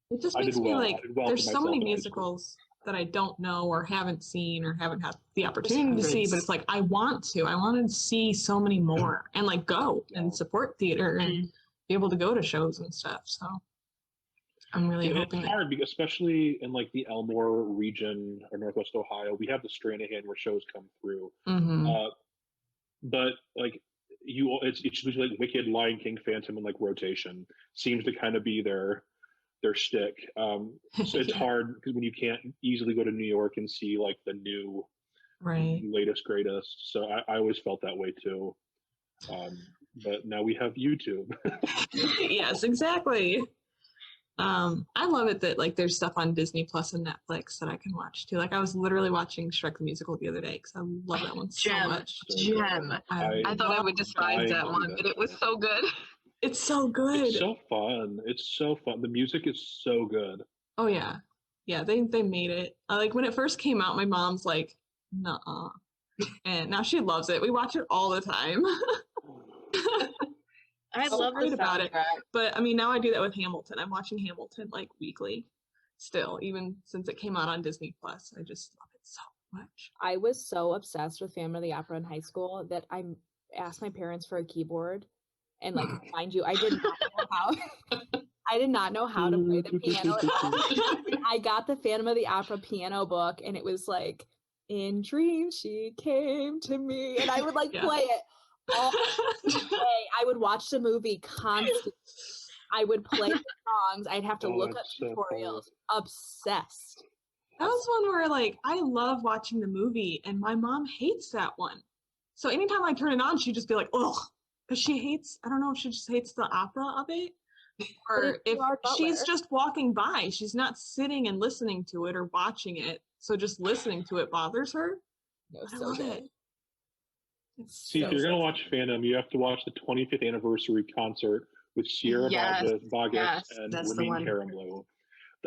It just I makes did me well. like, I did well there's for so many myself in high musicals that I don't know or haven't seen or haven't had the opportunity to see, but it's like, I want to see so many more and like go and support theater and be able to go to shows and stuff. So I'm really hoping It's that. hard because especially in like the Elmore region or Northwest Ohio, we have the Stranahan where shows come through. Mhm. But like it's usually like Wicked, Lion King, Phantom, and like rotation seems to kind of be their shtick. So it's Yeah. hard because when you can't easily go to New York and see like the new Right. latest greatest. So I always felt that way too. But now we have YouTube. Yes, exactly. I love it that like there's stuff on Disney Plus and Netflix that I can watch too. Like I was literally watching Shrek the Musical the other day because I love that one so Gem. much. Gem. I thought I would despise that one, but it was so good. It's so good. It's so fun. It's so fun. The music is so good. Oh yeah. Yeah, they made it. Like when it first came out, my mom's like, nuh-uh. And now she loves it. We watch it all the time. I So love great the about it. soundtrack. But I mean, now I do that with Hamilton. I'm watching Hamilton like weekly still, even since it came out on Disney Plus. I just love it so much. I was so obsessed with Phantom of the Opera in high school that I asked my parents for a keyboard. And like, mind you, I did not know how. I did not know how to play the piano. I got the Phantom of the Opera piano book, and it was like, "In dreams she came to me," and I would like Yeah. play it all day. I would watch the movie constantly. I would play the songs. I'd have to look up that's so tutorials. Obsessed. That was one where like I love watching the movie and my mom hates that one. So anytime I turn it on, she'd just be like, ugh. Because she hates, I don't know if she just hates the opera of it. Or it's if Gerard she's Butler. just walking by, she's not sitting and listening to it or watching it. So just listening to it bothers her. No, But I so love good. it. It's See, if so you're gonna good. watch fandom, you have to watch the 25th anniversary concert with Sierra Yes, Boggess yes, and that's the Ramin one. Karimloo.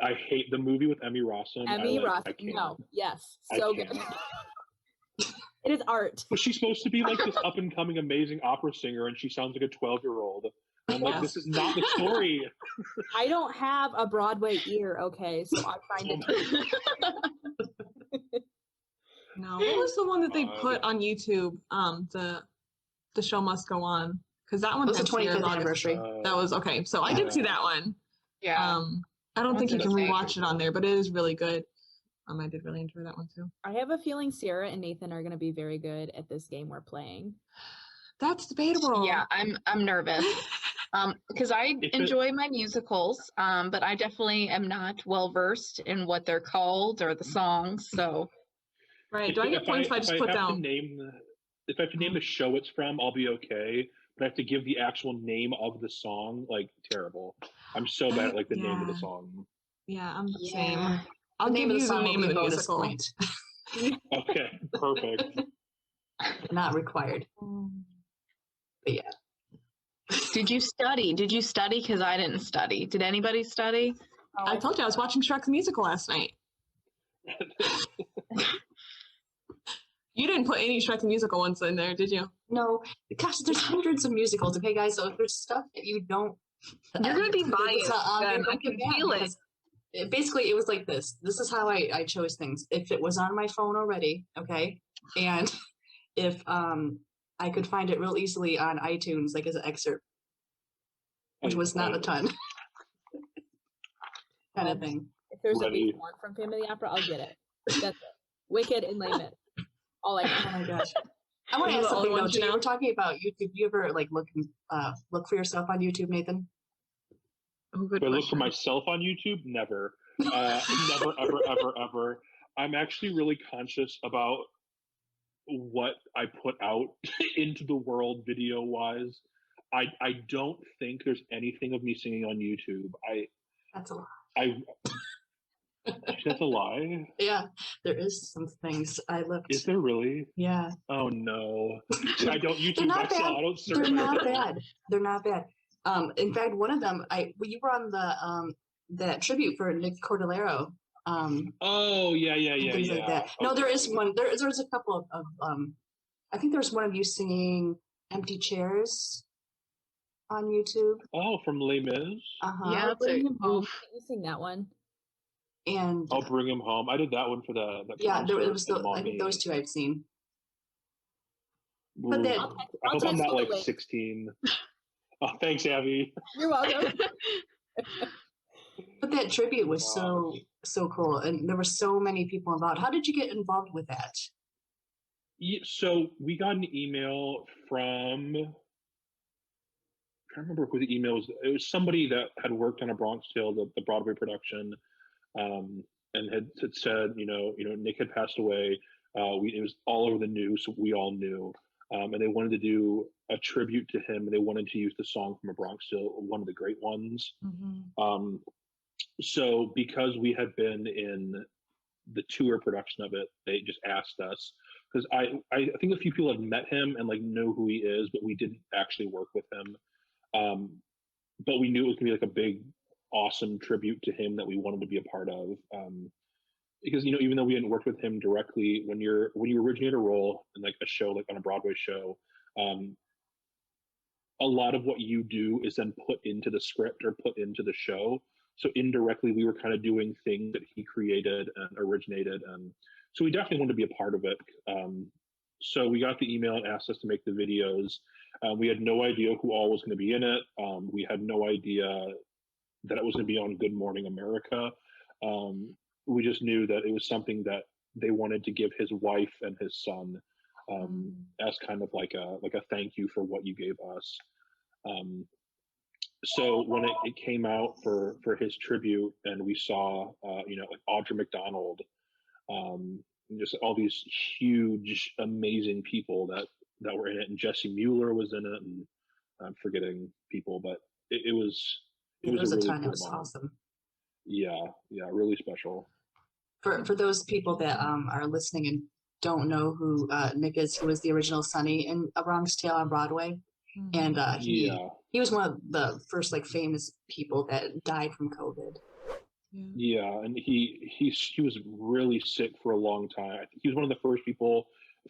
I hate the movie with Emmy Rossum. Emmy Ross. I can't. No, yes, I so can't. good. It is art. But she's supposed to be like this up and coming amazing opera singer, and she sounds like a 12-year-old. I'm like, this is not the story. I don't have a Broadway ear, okay, so I find Oh it. No, what was the one that they God. put on YouTube? The show must go on, because that one It was the had Sierra 25th Boggess. anniversary. That was okay. So I did see that one. yeah. I don't think you That's can okay. rewatch it on there, but it is really good. I did really enjoy that one too. I have a feeling Sierra and Nathan are going to be very good at this game we're playing. That's debatable. Yeah, I'm nervous. Because I If it- enjoy my musicals, but I definitely am not well versed in what they're called or the songs. So Right. Do I get points if I just put have down? if I have to name the show it's from, I'll be okay. But I have to give the actual name of the song, like terrible. I'm so bad at like the name of the Yeah. song. Yeah, I'm the Yeah. same. I'll The give name of you the the song name will of be the a bonus musical. point. Okay, perfect. Not required. But yeah. did you study? Did you study? Because I didn't study. Did anybody study? I told you I was watching Shrek the Musical last night. You didn't put any Shrek the Musical ones in there, did you? No, gosh, there's hundreds of musicals. Okay, guys, so if there's stuff that you don't, You're gonna be that's biased, not on there, Jen. I don't can feel bad, feel it. because basically, it was like this. This is how I chose things. If it was on my phone already, okay, and if I could find it real easily on iTunes, like as an excerpt, which was not a ton, kind of thing. If there's at Ready. least one from Phantom of the Opera, I'll get it. That's it. Wicked and Les Mis. All I Oh know. my gosh. I want Those to are ask the only something though. ones Too. you You know? were talking about YouTube. Do you ever like look for yourself on YouTube, Nathan? Oh, good Do I look for question. myself on YouTube? Never. Never, ever, ever, ever. I'm actually really conscious about what I put out into the world video wise. I don't think there's anything of me singing on YouTube. That's a lot. That's a lie. Yeah, there is some things I looked. Is there really? Yeah, Oh no. I don't they're YouTube not myself. bad. I don't search. They're not bad. They're not bad. In fact, one of them, you were on the that tribute for Nick Cordillero. Oh yeah, yeah, And yeah, things yeah. like that. No, there is one. There's a couple of I think there's one of you singing "Empty Chairs" on YouTube. Oh, from Les Mis. Uh-huh. Yeah, that's Bring a, him home. oof. You sing that one. And I'll bring him home. I did that one for the yeah, there it concert was. in I think Maumee. those two I've seen. Ooh, But then- I I'll hope I'm text not you the like link. 16. Oh, thanks, Abby. You're welcome. But that tribute was Wow. so cool, and there were so many people involved. How did you get involved with that? So we got an email from. I can't remember who the email was. It was somebody that had worked on A Bronx Tale, the Broadway production, and had said, Nick had passed away. It was all over the news, so we all knew. And they wanted to do a tribute to him, and they wanted to use the song from A Bronx Tale, one of the great ones. So because we had been in the tour production of it, they just asked us, because I think a few people have met him and like know who he is, but we didn't actually work with him. But we knew it was gonna be like a big, awesome tribute to him that we wanted to be a part of. Because even though we hadn't worked with him directly, when you originate a role in like a show, like on a Broadway show, a lot of what you do is then put into the script or put into the show. So indirectly, we were kind of doing things that he created and originated, and so we definitely wanted to be a part of it. So we got the email and asked us to make the videos. We had no idea who all was going to be in it. We had no idea that it was going to be on Good Morning America. We just knew that it was something that they wanted to give his wife and his son as kind of like a thank you for what you gave us. So when it came out for his tribute, and we saw like Audra McDonald, just all these huge, amazing people that were in it, and Jesse Mueller was in it, and I'm forgetting people, but it was It was a a really ton. It cool was moment. awesome. Yeah, really special. For those people that are listening and don't know who Nick is, he was the original Sonny in A Bronx Tale on Broadway, and Yeah. he was one of the first like famous people that died from COVID. Yeah, and he was really sick for a long time. I think he was one of the first people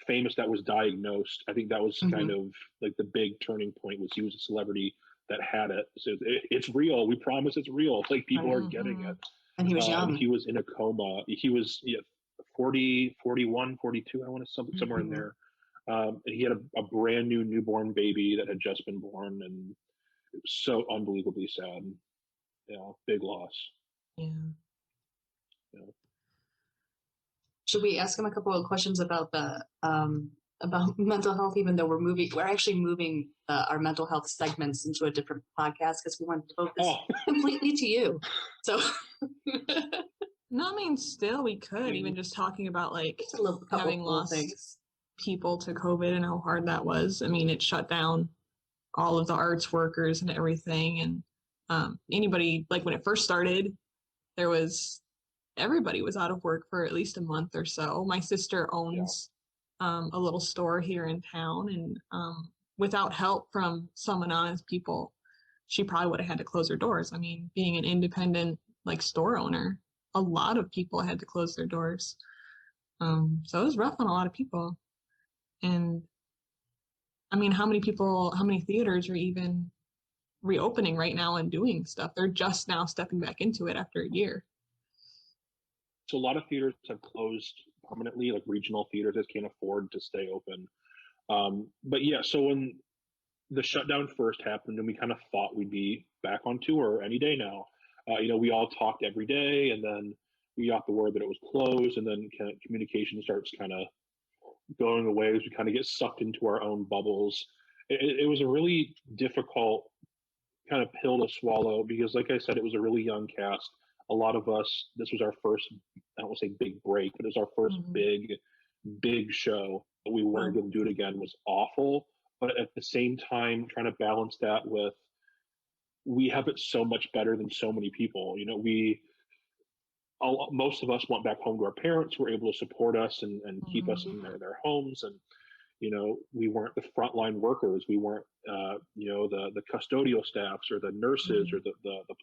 famous that was diagnosed. I think that was kind of like the big turning point, was he was a celebrity that had it. So it's real. We promise it's real. Like, people are getting it. And he was young. He was in a coma. He was 40, 41, 42, I want to somewhere in there. And he had a brand new newborn baby that had just been born, and it was so unbelievably sad. Yeah, big loss. Yeah. Should we ask him a couple of questions about the about mental health? Even though we're actually moving our mental health segments into a different podcast because we want to focus completely to you. So, no, I mean, still we could even just talking about like having lost people to COVID and how hard that was. I mean, it shut down all of the arts workers and everything, and anybody, like when it first started, everybody was out of work for at least a month or so. My sister owns a little store here in town, and without help from some anonymous people, she probably would have had to close her doors. I mean, being an independent like store owner, a lot of people had to close their doors. So it was rough on a lot of people. And I mean, how many theaters are even reopening right now and doing stuff? They're just now stepping back into it after a year. So a lot of theaters have closed permanently, like regional theaters that can't afford to stay open. But yeah, so when the shutdown first happened and we kind of thought we'd be back on tour any day now, we all talked every day, and then we got the word that it was closed, and then kind of communication starts kind of going away as we kind of get sucked into our own bubbles. It was a really difficult kind of pill to swallow because, like I said, it was a really young cast. A lot of us, this was our first, I don't want to say big break, but it was our first big show. We weren't going to do it again. Was awful. But at the same time, trying to balance that with, we have it so much better than so many people. Most of us went back home to our parents who were able to support us and keep us in their homes. And, we weren't the frontline workers. We weren't, the custodial staffs or the nurses or the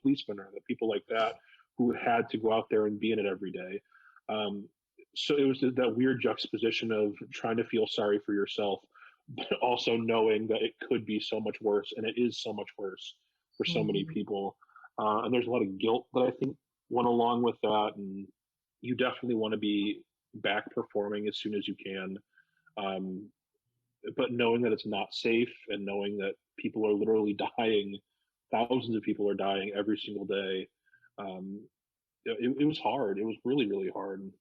policemen or the people like that who had to go out there and be in it every day. So it was that weird juxtaposition of trying to feel sorry for yourself, but also knowing that it could be so much worse, and it is so much worse for so many people. And there's a lot of guilt that I think went along with that, and you definitely want to be back performing as soon as you can. But knowing that it's not safe, and knowing that people are literally dying, thousands of people are dying every single day. It was hard. It was really, really hard.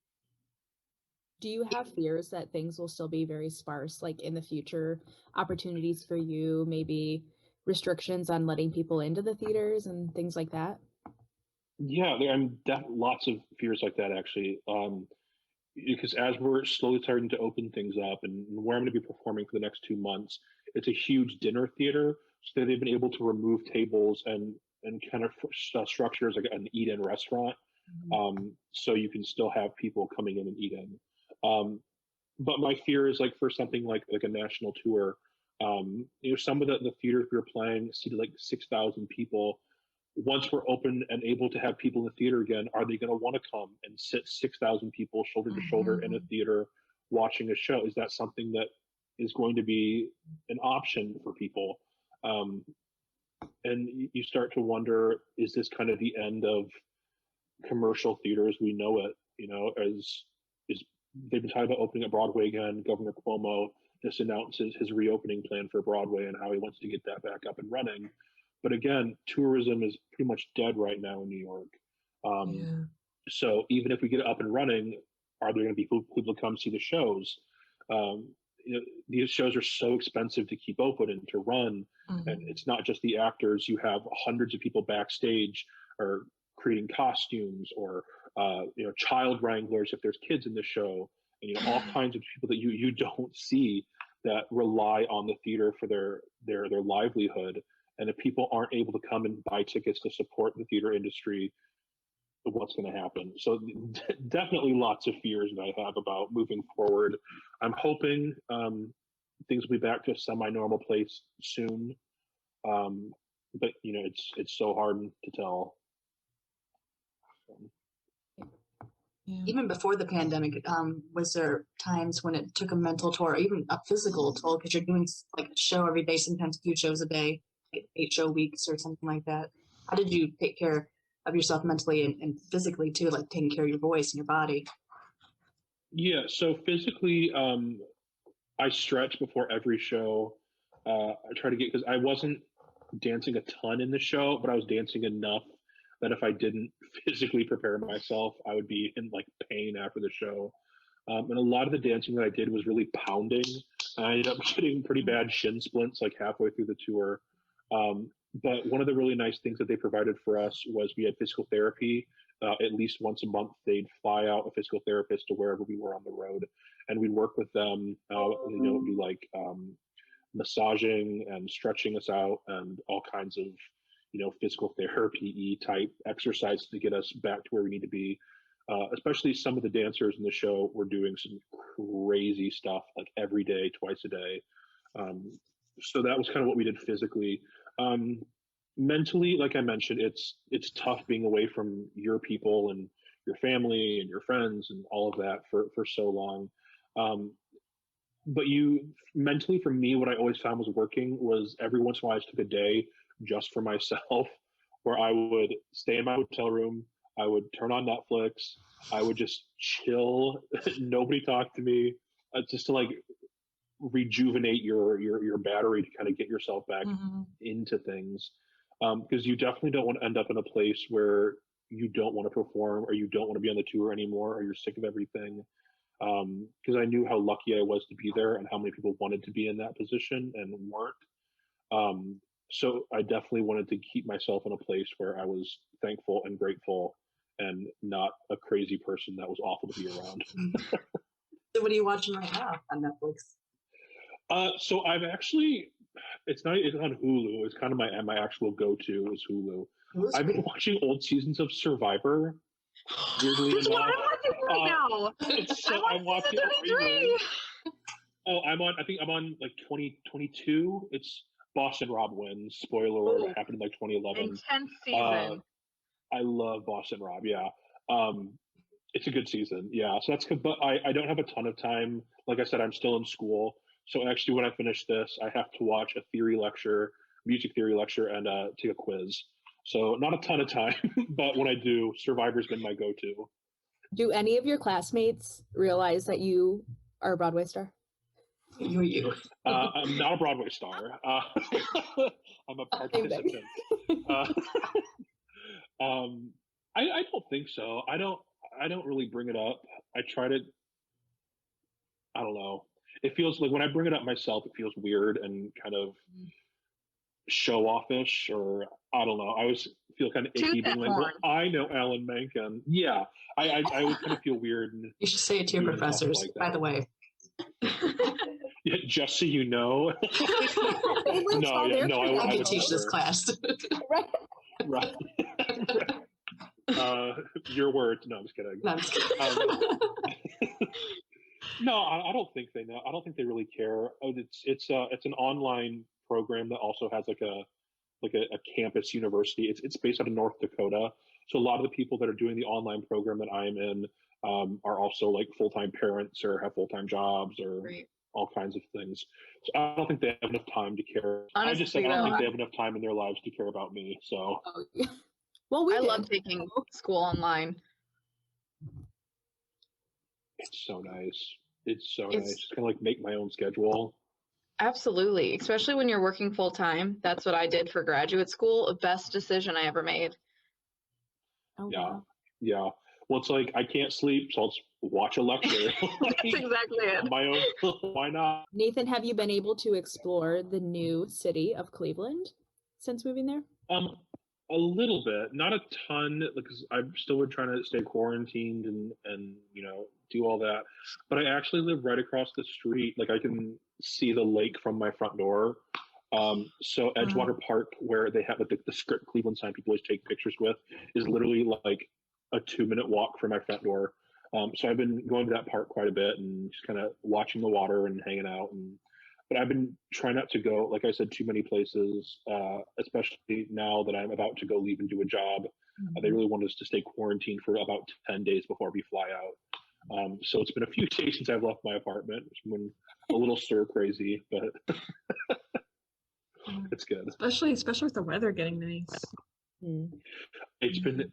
Do you have fears that things will still be very sparse, like in the future, opportunities for you, maybe restrictions on letting people into the theaters and things like that? Yeah, I'm lots of fears like that, actually. Because as we're slowly starting to open things up, and where I'm going to be performing for the next 2 months, it's a huge dinner theater, so they've been able to remove tables and kind of structure as like an eat-in restaurant, so you can still have people coming in and eat in. But my fear is, like, for something like a national tour, some of the theaters we were playing seated like 6,000 people. Once we're open and able to have people in the theater again, are they going to want to come and sit 6,000 people shoulder to shoulder in a theater watching a show? Is that something that is going to be an option for people? And you start to wonder, is this kind of the end of commercial theaters we know it? As they've been talking about opening up Broadway again. Governor Cuomo just announces his reopening plan for Broadway and how he wants to get that back up and running. But again, tourism is pretty much dead right now in New York. So even if we get it up and running, are there going to be people to come see the shows? These shows are so expensive to keep open and to run. And it's not just the actors. You have hundreds of people backstage or creating costumes, or child wranglers if there's kids in the show, and all kinds of people that you don't see that rely on the theater for their livelihood. And if people aren't able to come and buy tickets to support the theater industry, what's going to happen? So definitely lots of fears that I have about moving forward. I'm hoping things will be back to a semi-normal place soon. But it's so hard to tell. Yeah. Even before the pandemic, was there times when it took a mental toll or even a physical toll because you're doing like a show every day, sometimes 2 shows a day, like 8-show weeks or something like that? How did you take care of yourself mentally and physically too, like taking care of your voice and your body? Yeah, so physically, I stretch before every show. I try to get, because I wasn't dancing a ton in the show, but I was dancing enough that if I didn't physically prepare myself, I would be in like pain after the show. And a lot of the dancing that I did was really pounding. I ended up getting pretty bad shin splints like halfway through the tour. But one of the really nice things that they provided for us was we had physical therapy. At least once a month, they'd fly out a physical therapist to wherever we were on the road, and we'd work with them. Do like massaging and stretching us out, and all kinds of physical therapy type exercises to get us back to where we need to be. Especially some of the dancers in the show were doing some crazy stuff like every day, twice a day. So that was kind of what we did physically. Mentally, like I mentioned, it's tough being away from your people and your family and your friends and all of that for so long. But mentally, for me, what I always found was working was every once in a while I just took a day just for myself, where I would stay in my hotel room, I would turn on Netflix, I would just chill, nobody talk to me, just to like rejuvenate your battery to kind of get yourself back into things. Because you definitely don't want to end up in a place where you don't want to perform or you don't want to be on the tour anymore or you're sick of everything. Because I knew how lucky I was to be there and how many people wanted to be in that position and weren't. So I definitely wanted to keep myself in a place where I was thankful and grateful and not a crazy person that was awful to be around. So what are you watching right now on Netflix? So I've actually, it's on Hulu. It's kind of my actual go-to is Hulu. I've been watching old seasons of Survivor. Weirdly That's what enough. I'm watching right now. So I'm on season 23. Oh, I think I'm on like 2022. It's Boston Rob wins. Spoiler alert, it happened in like 2011. Intense season. I love Boston Rob, yeah. It's a good season, yeah. So that's good, but I don't have a ton of time. Like I said, I'm still in school. So actually when I finish this, I have to watch a music theory lecture, and take a quiz. So not a ton of time, but when I do, Survivor's been my go-to. Do any of your classmates realize that you are a Broadway star? You. I'm not a Broadway star. I'm a participant. I don't think so. I don't really bring it up. I try to. I don't know. It feels like when I bring it up myself, it feels weird and kind of show offish, or I don't know. I always feel kind of icky being like, well, I know Alan Menken. Yeah, I would kind of feel weird. And you should say it to your professors, like by the way. Yeah, just so you know. I could teach this class. Right. Your words. No, I'm just kidding. No, I'm just kidding. No, I don't think they know. I don't think they really care. It's an online program that also has like a campus university. It's based out of North Dakota. So a lot of the people that are doing the online program that I'm in are also like full-time parents or have full-time jobs or all kinds of things. So I don't think they have enough time to care. Honestly, I don't think they have enough time in their lives to care about me. So well, I love taking school online. It's so nice. It's so nice. Just kind of like make my own schedule. Absolutely. Especially when you're working full time. That's what I did for graduate school. Best decision I ever made. Oh, Yeah. wow. Yeah. Well, it's like I can't sleep, so I'll just watch a lecture. That's exactly it. On my own. Why not? Nathan, have you been able to explore the new city of Cleveland since moving there? A little bit, not a ton, because I'm still trying to stay quarantined and do all that. But I actually live right across the street. Like I can see the lake from my front door. So Edgewater Park, where they have like the script Cleveland sign people always take pictures with, is literally like a 2-minute walk from my front door. So I've been going to that park quite a bit and just kind of watching the water and hanging out. But I've been trying not to go, like I said, too many places, especially now that I'm about to go leave and do a job. They really want us to stay quarantined for about 10 days before we fly out. So it's been a few days since I've left my apartment. It's been a little stir crazy, but it's good. Especially with the weather getting nice. It's been,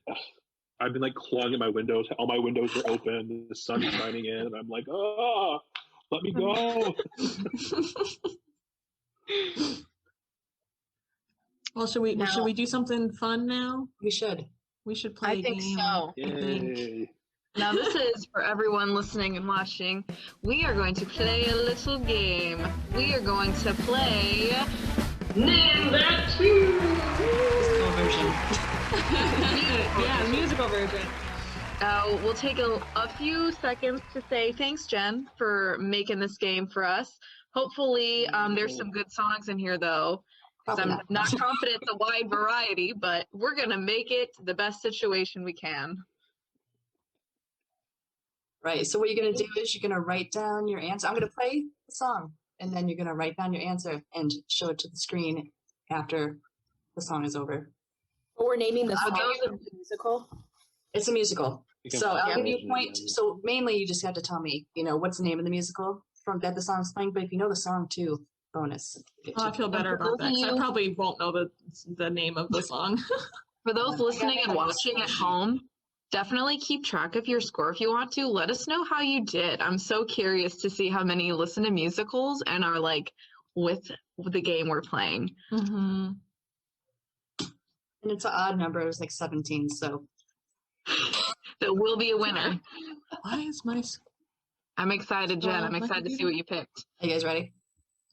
I've been like clawing at my windows. All my windows are open. The sun's shining in, and I'm like, oh, let me go. Well, should we do something fun now? We should. We should play I a think game. so. I think. Yay. Now, this is for everyone listening and watching. We are going to play a little game. We are going to play Name That Tune. Musical version. Yeah, musical version. We'll take a few seconds to say thanks, Jen, for making this game for us. Hopefully, there's some good songs in here, though, because I'm not confident it's a wide variety, but we're going to make it the best situation we can. Right. So what you're going to do is you're going to write down your answer. I'm going to play the song, and then you're going to write down your answer and show it to the screen after the song is over. But we're naming the song those a musical. It's a musical. So I'll give you a point. Yeah. So mainly you just have to tell me, what's the name of the musical from that the song's playing. But if you know the song too, bonus. Oh, I feel better about that. 'Cause I probably won't know the name of the song. For those listening and watching at home, definitely keep track of your score if you want to. Let us know how you did. I'm so curious to see how many listen to musicals and are like with the game we're playing. Mm-hmm. And it's an odd number. It was like 17. So There will be a winner. Why is my... I'm excited, Jen. I'm excited to see what you picked. are you guys ready?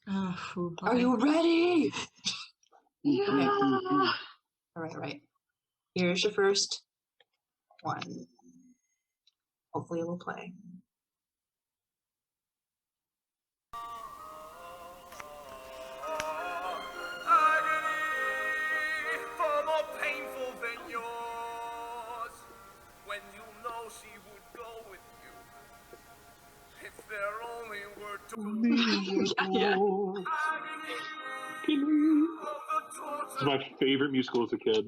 Okay. Are you ready? Yeah. All right. Here's your first one. Hopefully it will play. Far more painful than yours. When you know she would go with you. It's their only word to Yeah. This is my favorite musical as a kid.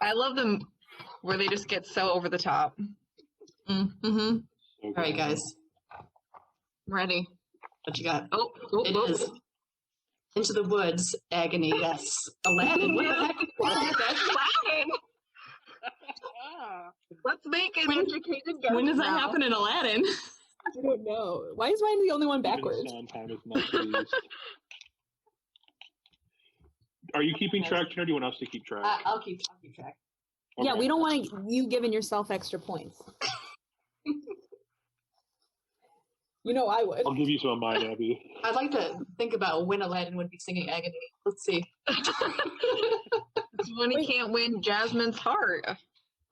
I love them where they just get so over the top. Mm-hmm. So All right, good. guys. I'm ready. What you got? Oh, It is Into the Woods, Agony, yes. Aladdin, what the heck? That's Aladdin. Let's make an educated guess. When does that now. happen in Aladdin? I don't know. Why is mine the only one Even backwards? Sondheim is not pleased. Are you keeping track, Jen, or do you want us to keep track? I'll keep track. Yeah, Okay. we don't want you giving yourself extra points. I would. I'll give you some of mine, Abby. I'd like to think about when Aladdin would be singing Agony. Let's see. It's when he can't win Jasmine's heart.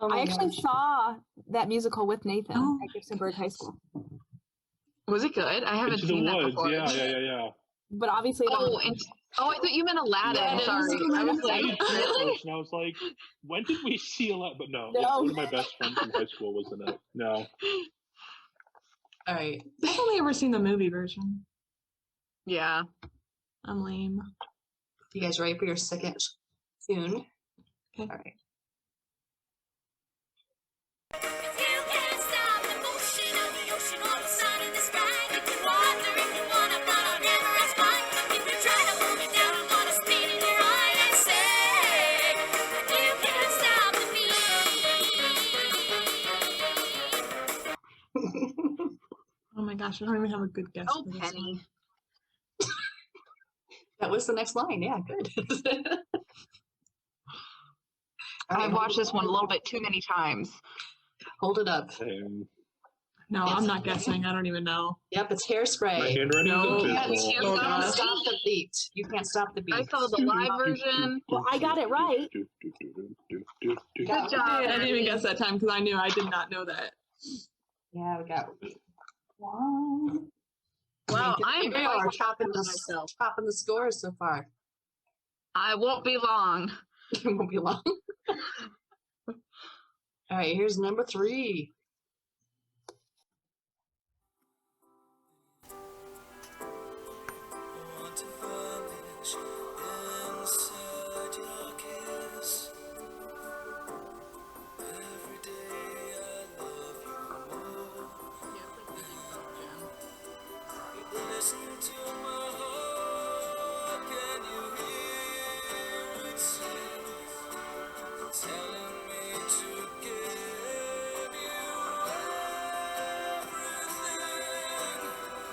Oh my I actually gosh. saw that musical with Nathan Oh. at Gibsonburg High School. Was it good? I haven't Into seen the that Woods. before. Yeah. But obviously, I thought you meant Aladdin. Yeah, Sorry. I was like, really? And I was like, when did we see Aladdin? But no, No. yeah, one of my best friends from high school was in it. No. All right. I've only ever seen the movie version. Yeah. I'm lame. You guys ready for your second tune? Okay. All right. You can't stop the motion of the ocean or the sun in the sky. You can wander if you wanna, but I'll never ask why. If you try to hold me down, I'm gonna spit in your eye and say, you can't stop the beat. Oh my gosh, I don't even have a good guess. Oh, for this Penny. one. That was the next line. Yeah, good. All right, I've watched this one a little bit too many times. Hold it up. No, Yes. I'm not guessing. I don't even know. Yep, it's My Hairspray. handwriting No. is You abysmal. can't Oh, stop gosh. the beat. You can't stop the beat. I saw the live version. Well, I got it right. Yeah. Good job. I didn't even guess that time because I knew I did not know that. Yeah, we got 1, Well, Here we I'm are topping the scores so far. I won't be long. It won't be long. All right, here's number 3. Want to vanish inside your kiss. Every day I love you more. Listen to my heart, can you hear it sing? Telling me to give you everything.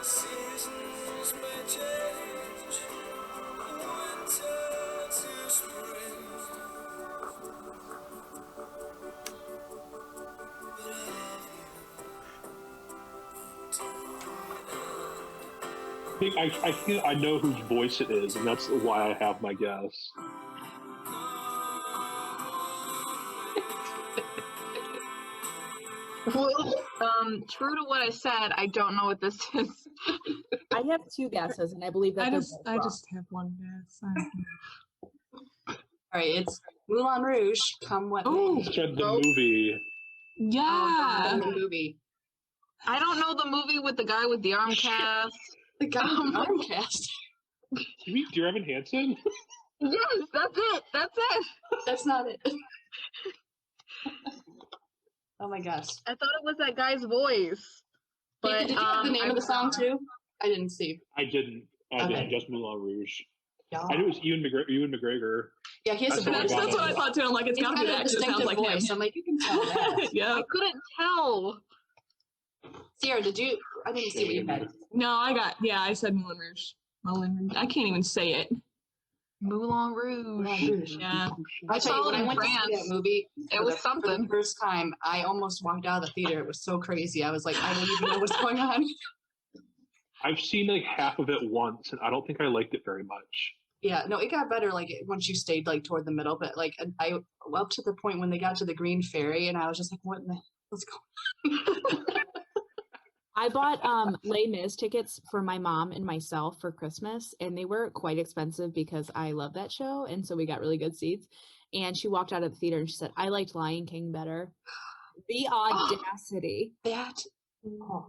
Seasons may change, winter to spring. But I love you till the end. I feel I know whose voice it is, and that's why I have my guess. True to what I said, I don't know what this is. I have 2 guesses, and I believe that I they're just both I wrong. just have one guess. All right, it's Moulin Rouge. Come what Oh. may. Said the Nope. Yeah. movie. In the movie. I don't know the movie with the guy with the arm cast. The guy with the arm cast. You mean Dear Evan Hansen? Yes, that's it. That's it. That's not it. Oh my gosh. I thought it was that guy's voice. But Did you have the name of the song too? I didn't see. I didn't. I Okay. didn't. Just Moulin Rouge. Yeah, I knew it was Ewan McGregor. yeah, he has a That's voice. That's what I thought too. I'm like, it's He's gotta be got a that 'cause it sounds distinctive like him. voice. I'm like, you can tell that. Yeah. I couldn't tell. Sierra, did you? I didn't see what you had. No, I said Moulin Rouge. Moulin Rouge. I can't even say it. Moulin Rouge. Moulin Rouge. Yeah. I tell you, saw when it I in went to see France. that movie, It was for something. the first time, I almost walked out of the theater. It was so crazy. I was like, I don't even know what's going on. I've seen like half of it once, and I don't think I liked it very much. Yeah, no, it got better like once you stayed like toward the middle, but like I up to the point when they got to the Green Ferry, and I was just like, what in the what's going? I bought Les Mis tickets for my mom and myself for Christmas, and they were quite expensive because I love that show, and so we got really good seats. And she walked out of the theater and she said, "I liked Lion King better." The audacity! That. Oh.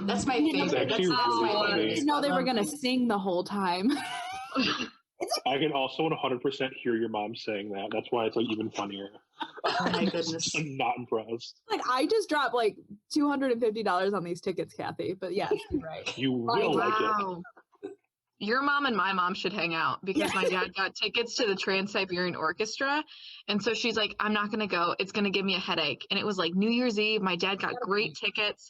That's my You know, favorite. actually That's really my funny. favorite. I didn't know they were gonna sing the whole time. I can also 100% hear your mom saying that. That's why it's like even funnier. Oh my goodness. I'm not impressed. Like I just dropped like $250 on these tickets, Kathy. But yes, you're right. You will like it. Wow. Your mom and my mom should hang out because my dad got tickets to the Trans-Siberian Orchestra. And so she's like, I'm not going to go. It's going to give me a headache. And it was like New Year's Eve. My dad got great tickets.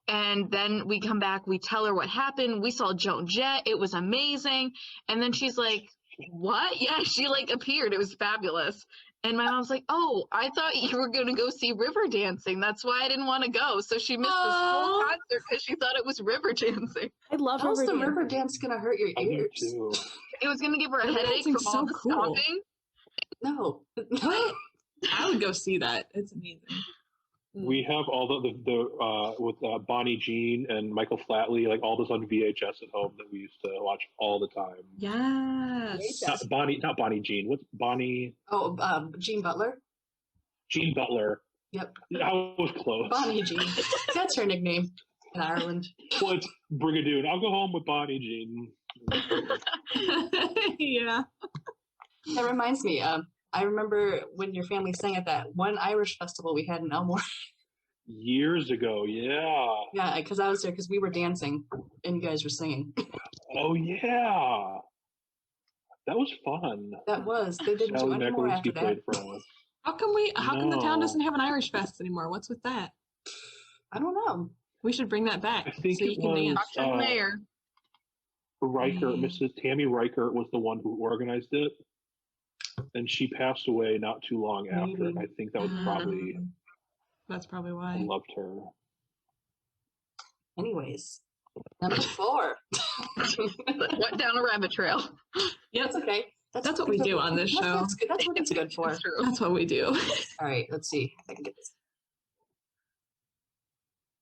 And then we come back. We tell her what happened. We saw Joan Jett. It was amazing. And then she's like, what? Yeah, she like appeared. It was fabulous. And my mom's like, oh, I thought you were going to go see river dancing. That's why I didn't want to go. So she missed this whole Aw. concert because she thought it was river dancing. I love How's the Riverdale. river dance gonna hurt your I do ears? too. It was going to give her a River headache from dancing's all so the cool. stomping. No. I would go see that. It's amazing. We have all the with Bonnie Jean and Michael Flatley, like all this on VHS at home that we used to watch all the time. Yes. Not Bonnie Jean. What's Bonnie? Oh, Jean Butler. Jean Butler. Yep. I was close. Bonnie Jean. That's her nickname in Ireland. Well, it's Brigadoon. I'll go home with Bonnie Jean. Yeah. That reminds me. I remember when your family sang at that one Irish festival we had in Elmore. Years ago, yeah. Yeah, because I was there because we were dancing and you guys were singing. Oh yeah, that was fun. That was. They didn't do Sally any more after Macalinski that. played for us. How come the town No. doesn't have an Irish fest anymore? What's with that? I don't know. We should bring that back I think so you it can was dance. Talk to the mayor. Reichert, Mrs. Tammy Reichert was the one who organized it, and she passed away not too long after. Maybe. I think that was probably. That's probably I why. loved her. Anyways, number 4. Went down a rabbit trail. Yep. That's okay. That's what we do on this show. That's good. That's what it's good for. It's true. That's what we do. All right, let's see if I can get this.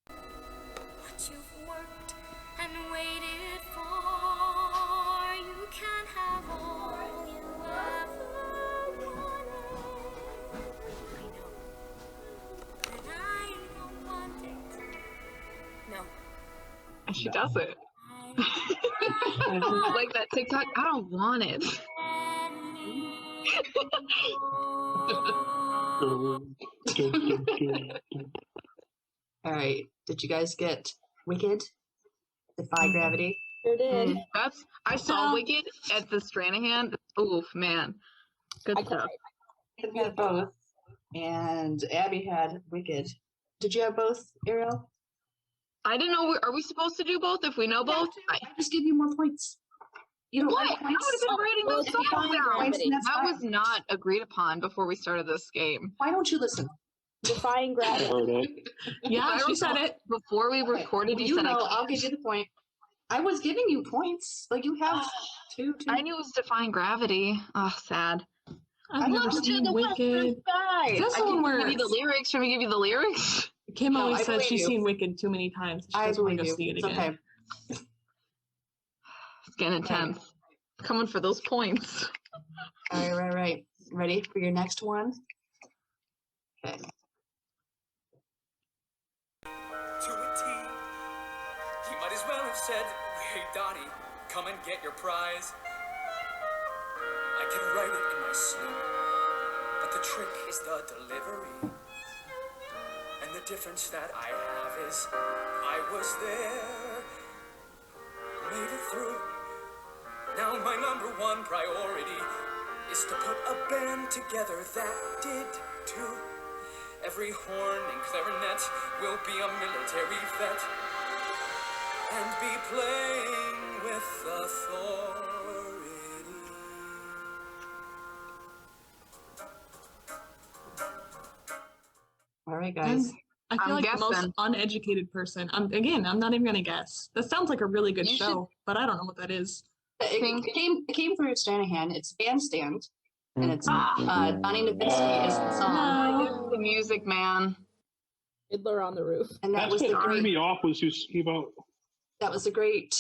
What you've worked and And she does it. Like that TikTok. I don't want it. All right. Did you guys get Wicked? Defy Gravity? Sure did. I saw No. Wicked at the Stranahan. Oof, man. Good I stuff. I had both. And Abby had Wicked. Did you have both, Ariel? I didn't know. Are we supposed to do both if we know both? I just give you more points. You don't What? like I would points? have been writing well, those it's songs Defying down. Gravity. That's That fine. was not agreed upon before we started this game. Why don't you listen? Defying I Gravity. heard it. Yeah, I she don't said know. it. Before we recorded, you You said know, I I'll give you the point. I was giving you points. Like you have two. I knew it was Defying Gravity. Oh, sad. I've never Welcome to seen the Western Wicked. Sky. That's I the one can where give you the it's- lyrics. Should we give you the lyrics? Kim No, always I says believe she's you. seen Wicked too many times. She I doesn't want believe to go you. see it It's again. okay. It's getting intense. Coming for those points. Right. Ready for your next one? Okay. To a T. He might as well have said, "Hey Donnie, come and get your prize." I can write it in my sleep, but the trick is the delivery. And the difference that I have is I was there, made it through. Now my number one priority is to put a band together that did too. Every horn and clarinet will be a military vet and be playing with authority. All right, guys. I feel I'm like the most guessing. uneducated person. I'm not even gonna guess. That sounds like a really good You should- show, but I don't know what that is. It came through Stranahan. It's Bandstand, and it's Ah. Donnie Nowitzki is the song, No. The music, man. Fiddler on the Roof. and that That's was the what threw great. me off was you speaking about. That was the great.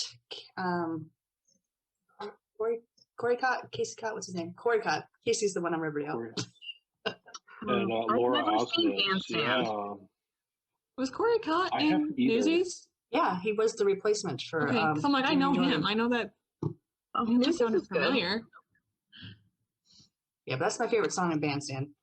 Corey Cott, Casey Cott, what's his name? Corey Cott. Casey's the one on Riverdale. And I've Laura never seen Osnes. Bandstand. Yeah. Was Corey caught I in haven't either. Newsies? Yeah, he was the replacement for. Okay, 'cause I'm like, I Jamie know Jordan. him. I know that. Oh, He this just sounded is good. familiar. Yeah, but that's my favorite song in Bandstand.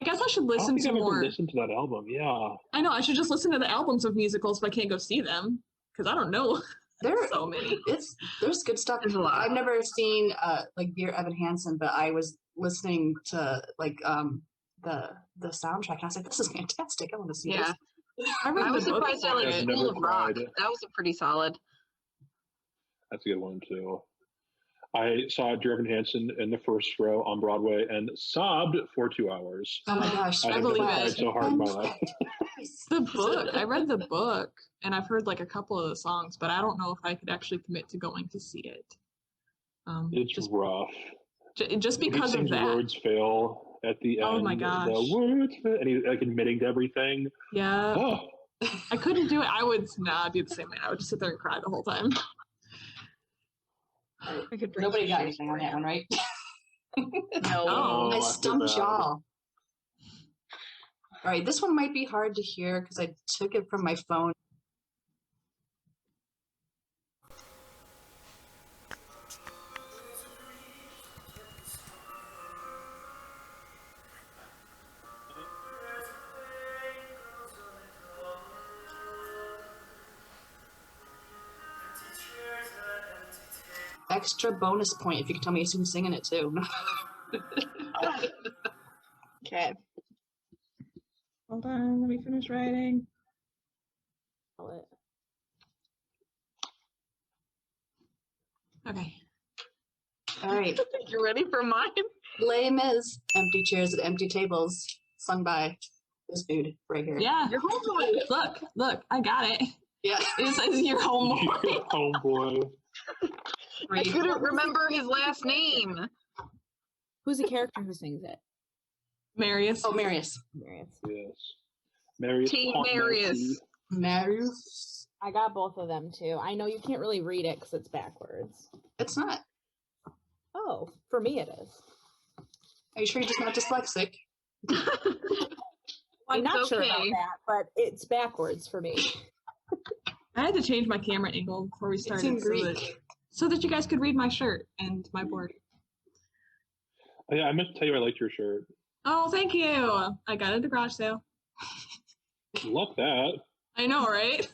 I guess I should I don't listen think to I've ever more. listened to that album. Yeah. I know I should just listen to the albums of musicals if I can't go see them because I don't know There, so many. there's good stuff. There's a lot. I've never seen like Dear Evan Hansen, but I was listening to like the soundtrack, and I was like, this is fantastic. I want to see Yeah. this. I read I was the book surprised I for like I've it. never School of Rock. cried. That was a pretty solid. That's a good one too. I saw Dear Evan Hansen in the first row on Broadway and sobbed for 2 hours. Oh my gosh, I I have believe never it. cried so hard in my life. The book. I read the book and I've heard like a couple of the songs, but I don't know if I could actually commit to going to see it. It's Just rough. just When he because of sings that. words fail at the end. Oh my gosh. The words fail, and he's like admitting to everything. Yeah. Oh, I couldn't do it. I would not do the same way. I would just sit there and cry the whole time. I could drink Nobody got some anything on that one, right? No. Oh. I feel stumped bad. y'all. All right, this one might be hard to hear because I took it from my phone. Extra bonus point if you could tell me who's singing it too. Okay. Hold on, let me finish writing. Okay. All right. You ready for mine? Les Mis, Empty Chairs at Empty Tables, sung by this dude right here. Yeah. Your homeboy. Look, I got it. Yeah. It says your home. homeboy. I couldn't remember his last name. Who's the character who sings it? Marius. Oh, Marius. Marius. Yes. Marius. Team Pont Marius. Nancy. Marius. I got both of them too. I know you can't really read it because it's backwards. It's not. Oh, for me it is. Are you sure you're just not dyslexic? I'm not It's sure about okay. that, but it's backwards for me. I had to change my camera angle before we It's started in Greek. so that you guys could read my shirt and my board. Oh, yeah, I meant to tell you I liked your shirt. Oh, thank you. I got it at the garage sale. Love that. I know, right?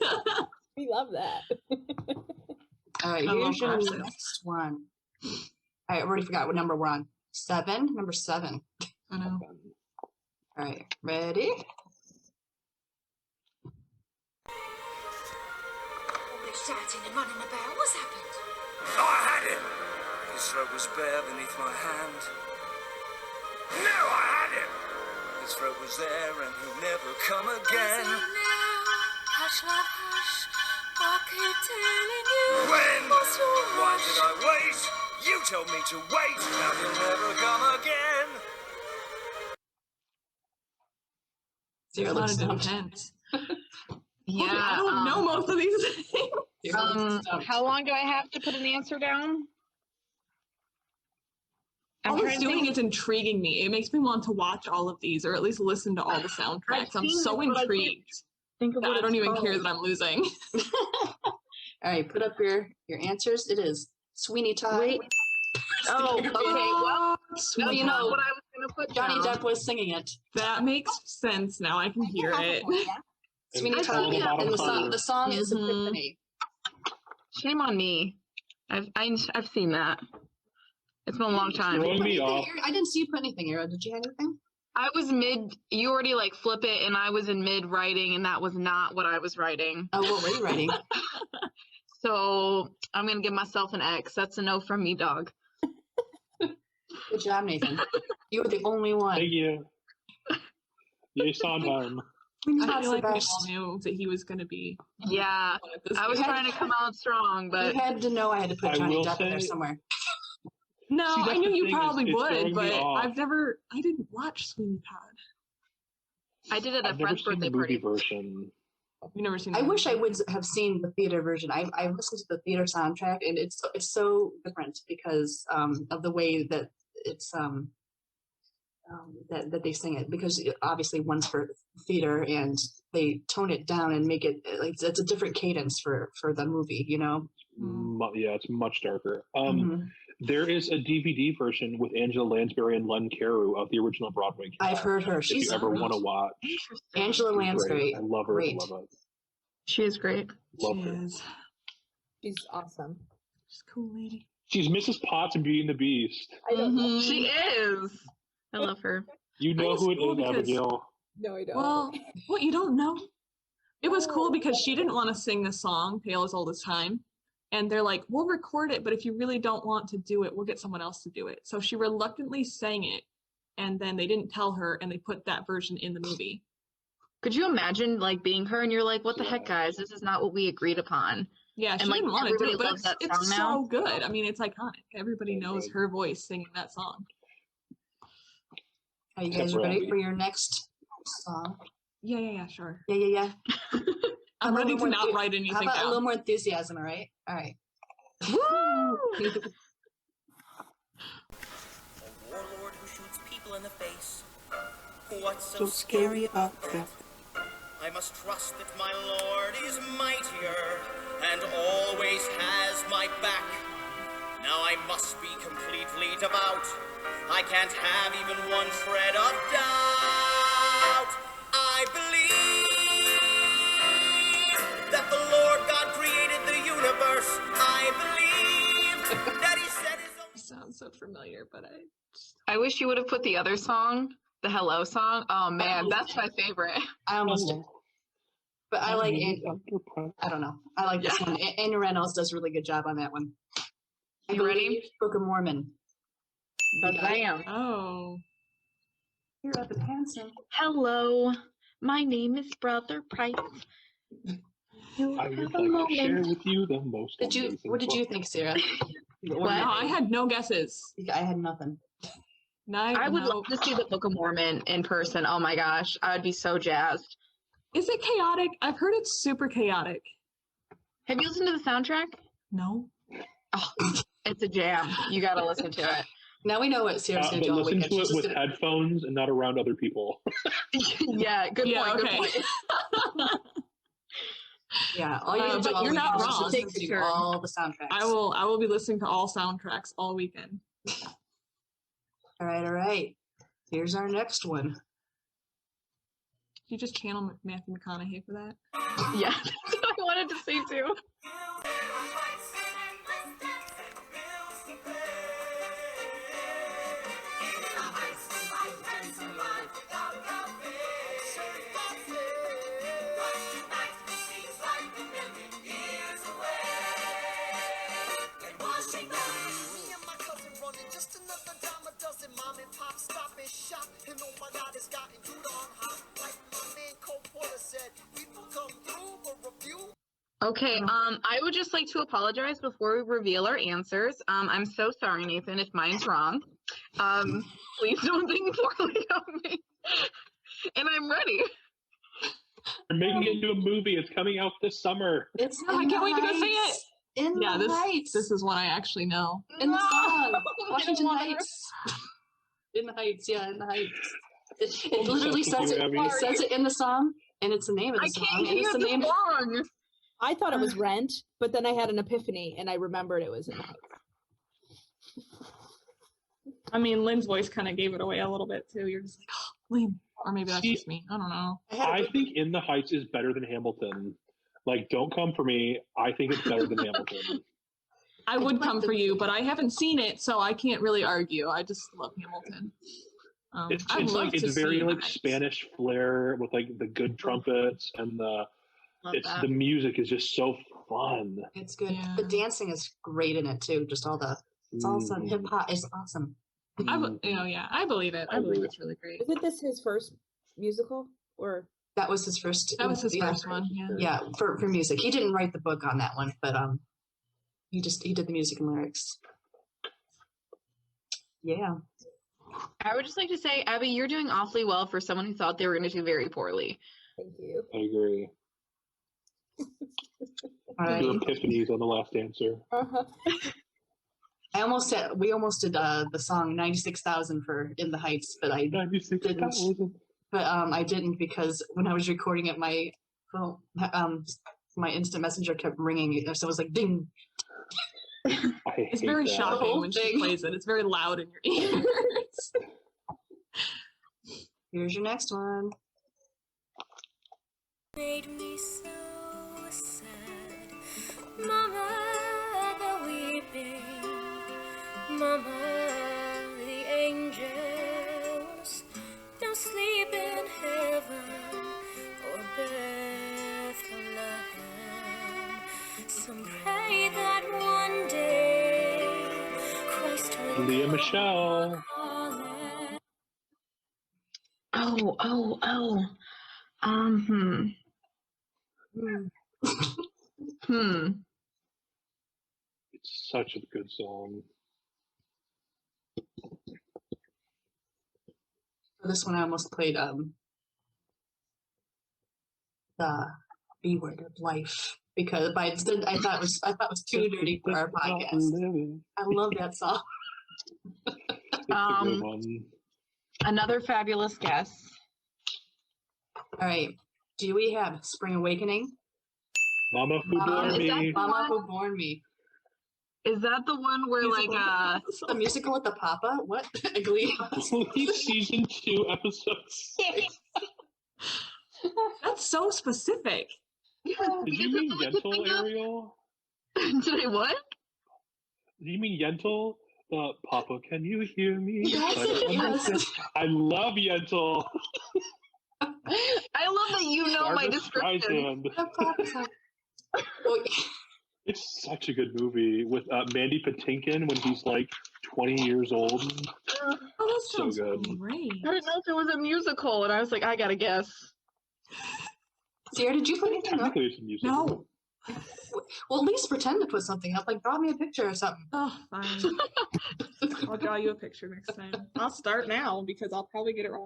We love that. All right, I love here's your garage sales. next one. All right, I already forgot what number we're on. 7, number 7. I know. All right, ready? Always shouting and running about. What's happened? I had him! His throat was bare beneath my hand. No, I had him! His throat was there and he'll never come again. Listen now, hush, love, hush. I keep telling you. When? What's your Why rush? did I wait? You told me to wait. Now he'll never come again. Sarah It's not looks an stumped. intent. Yeah. I don't know most of these things. Sarah looks stumped. How long do I have to put an answer down? All trying it's to doing think- is intriguing me. It makes me want to watch all of these or at least listen to all the soundtracks. I'm seen so this, but I can't intrigued. think of that what I don't it's even care called. that I'm losing. All right, put up your answers. It is Sweeney Todd. Wait. Oh, okay. Well, That's that's you not know, what I was gonna put Johnny down. Depp was singing it. That makes sense now. I can hear it. Sweeney And Todd, all the and bottom the song, part. the song is Mhm. Epiphany. Shame on me. I've seen that. It's been a long time. Throwing me Anything, off. Aaron? I didn't see you put anything, Era. Did you have anything? I was mid. You already like flip it, and I was in mid writing, and that was not what I was writing. Oh, what were you writing? So I'm gonna give myself an X. That's a no from me, dog. Good job, Nathan. You were the only one. Thank you. Yay, Sondheim. I That's feel the like we all best. knew that he was going to be Yeah, one of this I was game. trying to come out strong, but You had to know I had to put I Johnny will Depp in there say- somewhere. No, See, I that's knew the you thing is probably it's throwing would, me but off. I didn't watch Sweeney Todd. I did it at a I've never friend's seen the birthday movie party. version. You've never seen I the wish I movie? would have seen the theater version. I listened to the theater soundtrack, and it's so different because of the way that it's that they sing it. Because obviously one's for theater, and they tone it down and make it like it's a different cadence for the movie. You know. Yeah, it's much darker. Mhm. There is a DVD version with Angela Lansbury and Len Carew of the original Broadway cast. I've heard her. If She's you ever great. want to watch, Angela she's Lansbury. great. I love her. Great. I love it. She is great. Love She her. is. She's awesome. She's a cool lady. She's Mrs. Potts in Beauty and the Beast. I don't know. She is. I love her. You know it's who it cool is, because- Abigail. No, I don't. Well, what, you don't know? It was cool No. because she didn't want to sing the song, Pale as Old as Time. And they're like, we'll record it, but if you really don't want to do it, we'll get someone else to do it. So she reluctantly sang it, and then they didn't tell her, and they put that version in the movie. Could you imagine like being her and you're like, what the heck, guys? This is not what we agreed upon. Yeah, she And, like, didn't want to do everybody it, but loves that it's song so now. good. I mean, it's iconic. Everybody So knows good. her voice singing that song. Are you Except guys for ready Abby. for your next song? Yeah, sure. Yeah. I'm How ready about to more not enthu- write anything How about a down. little more enthusiasm? All right. All right. Woo! A warlord who shoots people in the face. What's so scary about that? I must trust that my lord is mightier and always has my back. Now I must be completely devout. I can't have even one shred of doubt. I believe that the Lord God created the universe. I believe that he said his own. Sounds so familiar, but I wish you would have put the other song, the Hello song. Oh man, that's my favorite. I almost did. But I like I don't know. I like this Yeah. one. Annie Reynolds does a really good job on that one. I You ready? believe Book of Mormon. Bam. oh, You're up and handsome. Hello, my name is Brother Price. You I have would a like to share moment. with you the most Did you? amazing What did you book. think, Sarah? What? no, I had no guesses. I had nothing. I would love to see the Book of Mormon in person. Oh my gosh, I would be so jazzed. Is it chaotic? I've heard it's super chaotic. Have you listened to the soundtrack? No. Oh, it's a jam. You gotta listen to it. Now we know what Sarah's gonna But do all listen weekend. to She's it just with gonna- headphones and not around other people. Yeah, good Yeah, point. okay. Good point. Yeah, all you but do you're not is wrong. listen to all the soundtracks. I will be listening to all soundtracks all weekend. All right. Here's our next one. Did you just channel Matthew McConaughey for that? Yeah, that's what I wanted to say too. Okay, I would just like to apologize before we reveal our answers. I'm so sorry, Nathan, if mine's wrong. Please don't think poorly of me. And I'm ready. We're making it into a movie. It's coming out this summer. It's Oh, I in can't the wait to go see Heights. it. In Yeah, the Heights. this is one I actually know. In the song. No! Washington I don't Heights. In the Heights, yeah, in the Heights. It Oh, literally thank says you, it. Abby. It says it in the song, and it's the name of the I song, can't and hear it's the the name. song. I thought it was Rent, but then I had an epiphany and I remembered it was in the Heights. I mean, Lynn's voice kind of gave it away a little bit too. You're just like, oh, Lynn. Or maybe that's See, just me. I don't know. I think In the Heights is better than Hamilton. Like, don't come for me. I think it's better than Hamilton. I would like come the- for you, but I haven't seen it, so I can't really argue. I just love Hamilton. I'd love to It's see very In the like Heights. Spanish flair with like the good trumpets and Love that. the music is just so fun. It's good. Yeah. The dancing is great in it too. Just all the salsa and hip hop is awesome. I believe it. I believe it's really great. Isn't this his first musical? Or That was his first. That was his yeah, first one. Yeah. Yeah, for music. He didn't write the book on that one, but he did the music and lyrics. Yeah. I would just like to say, Abby, you're doing awfully well for someone who thought they were going to do very poorly. thank you. I agree. All right. Your epiphanies on the last answer. Uh-huh. We almost did the song 96,000 for In the Heights, but I 96,000. I didn't because when I was recording it, my phone, my instant messenger kept ringing, so it was like ding. It's hate very that. shocking whole when she thing. plays it. It's very loud in your ears. Here's your next one. Made me so sad. Mama, the weeping. Mama, the angels. Don't sleep in heaven or Bethlehem. Some pray that one day Christ will Leah Michelle. Oh. It's such a good song. For this one, I almost played the B word of life because I thought it was too dirty for our podcast. I love that song. It's a good one. Another fabulous guess. All right. Do we have Spring Awakening? Mama Who Bore is that Me. the Mama one? Who Born Me. Is that the one where The musical with the Papa? What? Glee. Season 2, episode 6. That's so specific. Did you mean Yentl, Ariel? Did I what? Did you mean Yentl? Papa, can you hear me? Yes. I love Yentl. I love that you know my Barbra description. Streisand. The Papa. Oh, It's such a good movie with Mandy Patinkin when he's like 20 years old. Oh, that So sounds good. great. I didn't know if it was a musical, and I was like, I gotta guess. Sierra, did you put anything up? Technically, it's a musical. No. Well, at least pretend to put something up. Like, draw me a picture or something. Oh, fine. I'll draw you a picture next time. I'll start now because I'll probably get it wrong.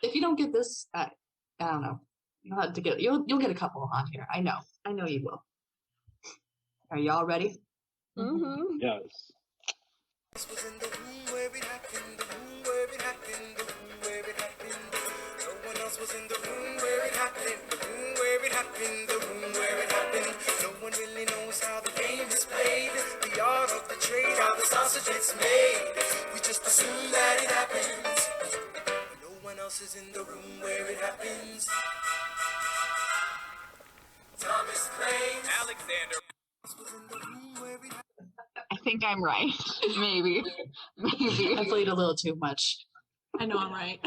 If you don't get this, I don't know. You'll have to get. You'll get a couple on here. I know you will. Are y'all ready? Mm-hmm. Yes. This was in the room where it happened, the room where it happened, the room where it happened. No one else was in the room where it happened, the room where it happened, the room where it happened. No one really knows how the game is played, the art of the trade, how the sausage gets made. We just assume that it happens. No one else is in the room where it happens. Thomas Plain, Alexander was in the room where it happened. I think I'm right. Maybe. I played a little too much. I know I'm right.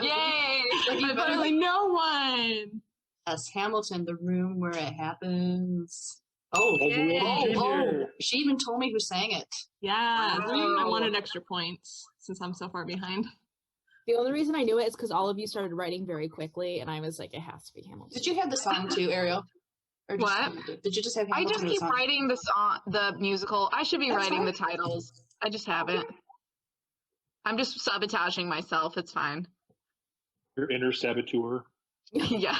Yay! But literally no one. Yes, Hamilton, the room where it happens. Oh, Yay. oh, she even told me who sang it. Yeah, I Wow. wanted extra points since I'm so far behind. The only reason I knew it is because all of you started writing very quickly, and I was like, it has to be Hamilton. Did you have the song too, Ariel? Or just What? Hamilton? Did you just have I Hamilton just or the keep song? writing the song, the musical. I should be That's writing fine. the titles. I just haven't. I'm just sabotaging myself. It's fine. Your inner saboteur. Yeah.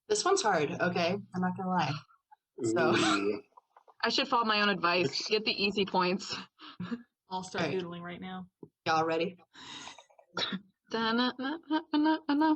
This one's hard, okay? I'm not gonna lie. So- Ooh. I should follow my own advice. Get the easy points. I'll start Alright. doodling right now. Y'all ready? Da-na-na-na-na-na.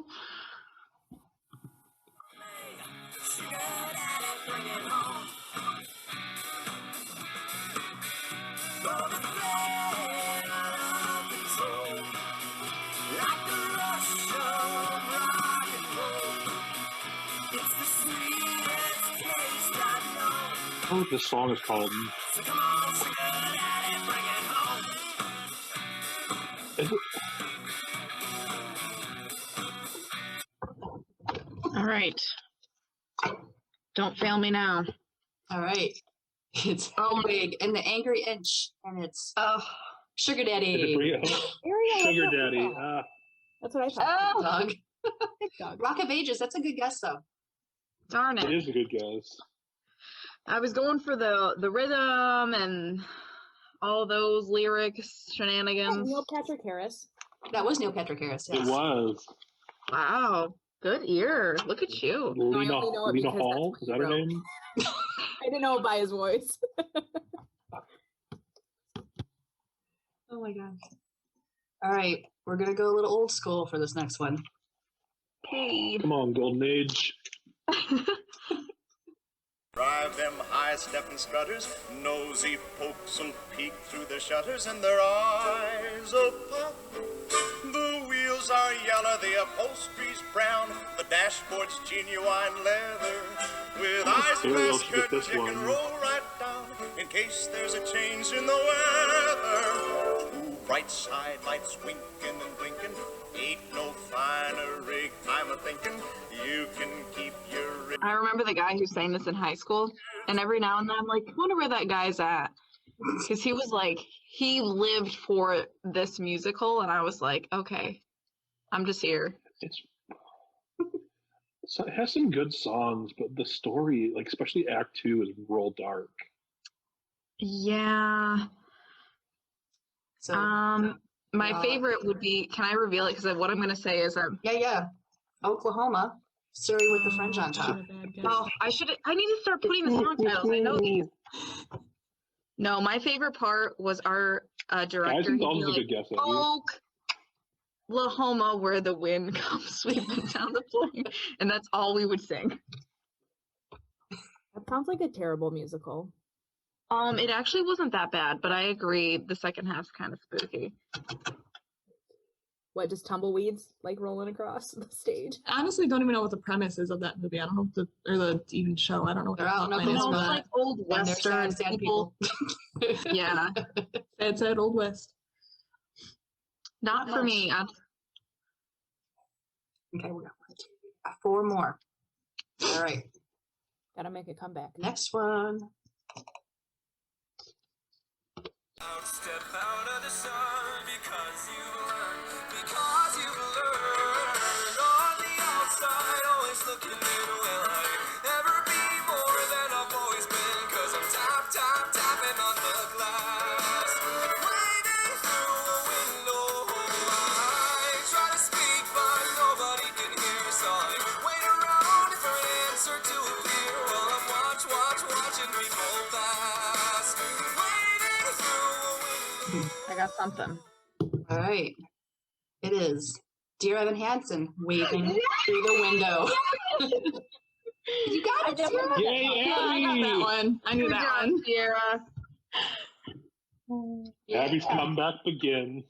I don't know what this song is called. Is it? All right. Don't fail me now. All right. It's Oh. Big and the Angry Inch, and it's Oh. Sugar Is it Daddy. Brio? Ariel, Sugar that's not Daddy. bad. That's what I thought. Oh, Dog. Big dog. Rock of Ages, that's a good guess though. darn It it. is a good guess. I was going for the rhythm and all those lyrics shenanigans. Neil Patrick Harris. That was Neil Patrick Harris, yes. It was. Wow. Good ear. Look at you. Lena, only know it Lena because that's Hall? what Is he that her wrote. name? I didn't know it by his voice. Oh my gosh. All right, we're gonna go a little old school for this next one. Hey. Come on, Golden Age. Drive them high-stepping strutters, nosy folks will peek through the shutters, and their eyes will pop. The wheels are yellow, the upholstery's brown, the dashboard's genuine leather. With eyes Ariel fast should get curtains, this you can one. roll right down in case there's a change in the weather. Two bright side lights winking and blinking, ain't no finer rig I'm a-thinking. You can keep your rig. I remember the guy who sang this in high school, and every now and then I'm like, I wonder where that guy's at. Because he was like, he lived for this musical, and I was like, okay, I'm just here. It has some good songs, but the story, like especially Act 2, is real dark. Yeah. So My uh, favorite would be, can I reveal it? Because what I'm going to say is, yeah. Oklahoma, Surrey with the French on top. oh, I need to start putting the song titles. I know these. No, my favorite part was our Guys director. and He'd Dolls be is a like, good guess. At you. Oklahoma, where the wind comes sweeping down the plain. And that's all we would sing. That sounds like a terrible musical. It actually wasn't that bad, but I agree. The second half's kind of spooky. What, just tumbleweeds like rolling across the stage? I honestly don't even know what the premise is of that movie. I don't know if or the even show. I don't know what They're the out in plot line is No, for it's Oklahoma. that. like old And they're western sad people. Yeah, Sad, sad Old West. not for me. Okay, we got 4 more. All right, Gotta make a comeback. next one. Step out of the sun because you learn on the outside, always looking in. Will I ever be more than I've always been? Cause I'm tapping on the glass, waving through a window. I try to speak, but nobody can hear, so I wait around for an answer to appear while I'm watching people pass. Waving through a window. I got something. All right, it is Dear Evan Hansen waving through the window. You got it, Sierra. Yay, Yeah, I got that Abby! one. I knew Good that job, one. Sierra. Abby's comeback begins.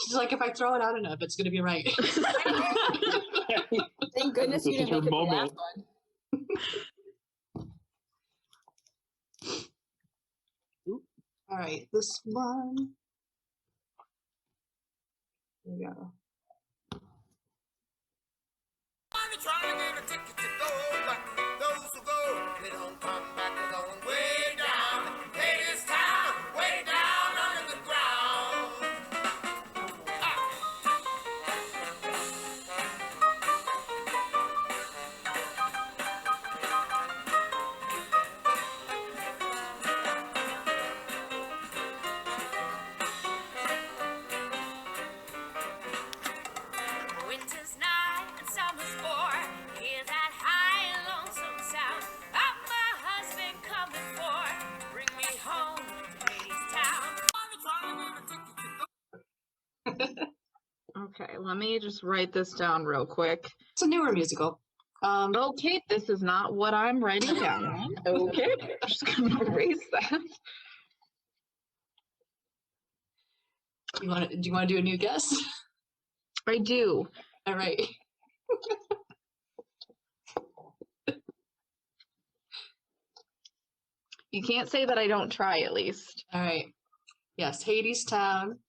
She's like, if I throw it out enough, it's gonna be right. Thank goodness you This is didn't her make it the last moment. one. All right, this one. There we go. I'm trying to get a ticket to go, but those who go, they don't come back. They're going way down, Hades town, way down under the ground. Winter's nigh and summer's o'er. Hear that high and lonesome sound of my husband coming for to bring me home to Hades town. Okay, let me just write this down real quick. It's a newer musical. Okay, this is not what I'm writing down. Okay, I'm just gonna erase that. Do you want to do a new guess? I do. All right. You can't say that I don't try at least. All right. Yes, Hades Town.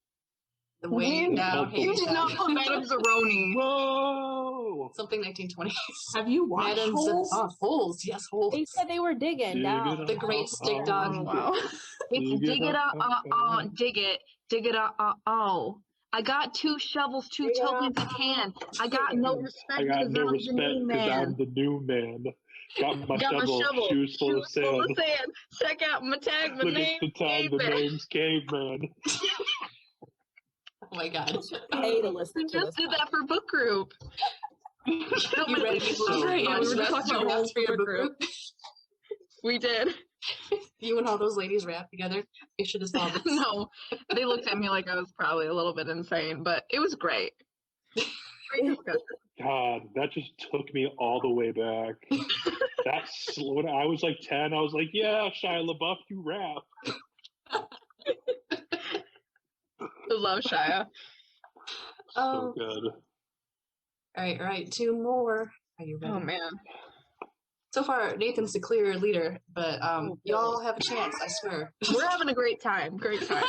The way You- down You Hades did not Town. put Madame Zeroni. Whoa! Something 1920s. Have you watched Madame Holes? Holes. Yes, Holes. They said they were digging Dig down. it The Great up, Stick up, Dog. Oh, up, wow. It's Dig dig it it up, dig it oh. I got 2 shovels, 2 Dig it tokens a up. can. I got no respect I got because no I'm the respect new because I'm man. the new man. Got my Got my shovel, shovel, shoes full of sand. sand. Check out my tag, my Look name. at the tag, the Caveman. name's Caveman. Oh my God. Pay to listen We to just this. did that for book group. You read Oh, great, yeah, we were just talking about Holes for your book book group. group. We did. You and all those ladies rap together. You should have saw this. No, they looked at me like I was probably a little bit insane, but it was great. Great discussion. God, that just took me all the way back. That's when I was like 10. I was like, "Yeah, Shia LaBeouf, you rap." I love Shia. Oh, So good. all right. 2 more. Are you ready? Oh man. So far, Nathan's the clear leader, but Oh, y'all have a chance. I swear. We're having a great time. Great time.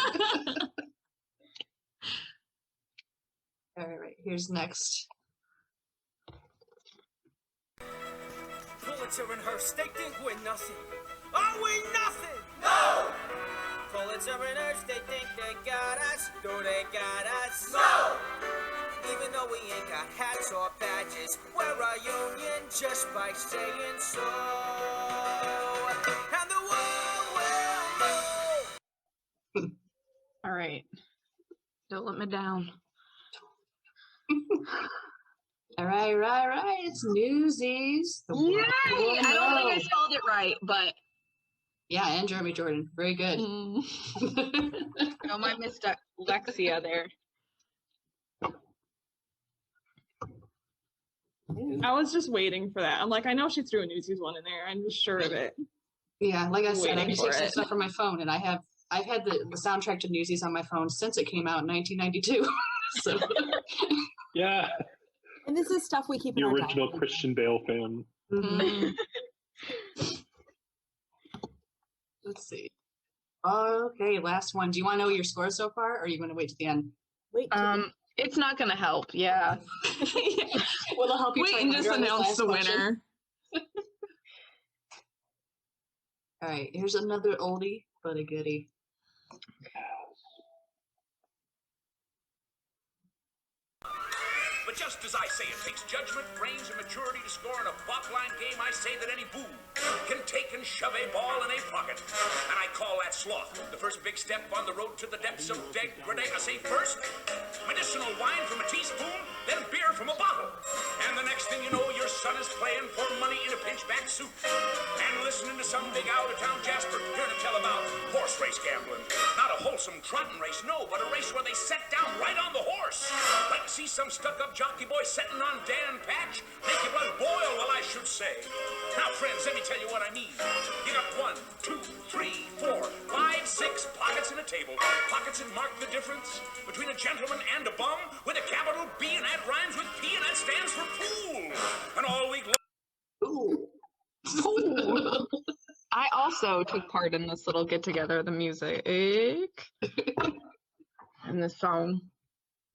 All right. Here's next. Pulitzer and Hearst, they think we're nothing. Are we nothing? No! Pulitzer and Hearst, they think they got us. Do they got us? No! Even though we ain't got hats or badges, we're a union just by saying so. And the world will know. All right. Don't let me down. All right. It's Newsies. The Yay! world will I don't think I know. spelled it right, but Yeah, and Jeremy Jordan. Very good. no, my Miss Lexia there. I was just waiting for that. I'm like, I know she threw a Newsies one in there. I'm just sure of it. Yeah, like I said, I Waiting can for take some it. stuff from my phone, and I've had the soundtrack to Newsies on my phone since it came out in 1992. So Yeah, And this is stuff we keep the in our original diary. Christian Bale fan. mhm. Let's see. Okay, last one. Do you want to know your score so far, or are you going to wait to the end? Wait, till It's not gonna help. Yeah. Well, it'll help you. Wait try and harder just on this announce last the question. winner. All right, here's another oldie but a goodie. But just as I say it takes judgment, brains, and maturity to score in a buck-line game, I say that any boo can take and shove a ball in a pocket. And I call that sloth. The first big step on the road to the depths of degradation. I say first, medicinal wine from a teaspoon, then beer from a bottle. And the next thing you know, your son is playing for money in a pinchback suit. And listening to some big out-of-town Jasper hearing him tell about horse race gambling. Not a wholesome trotting race, no, but a race where they set down right on the horse. Like to see some stuck-up jockey boy setting on Dan Patch? Make your blood boil, well, I should say. Now, friends, let me tell you what I mean. You got 1, 2, 3, 4, 5, 6 pockets in a table. Pockets that mark the difference between a gentleman and a bum with a capital B, and that rhymes with P, and that stands for pool. And all week long. I also took part in this little get together, the music and the song.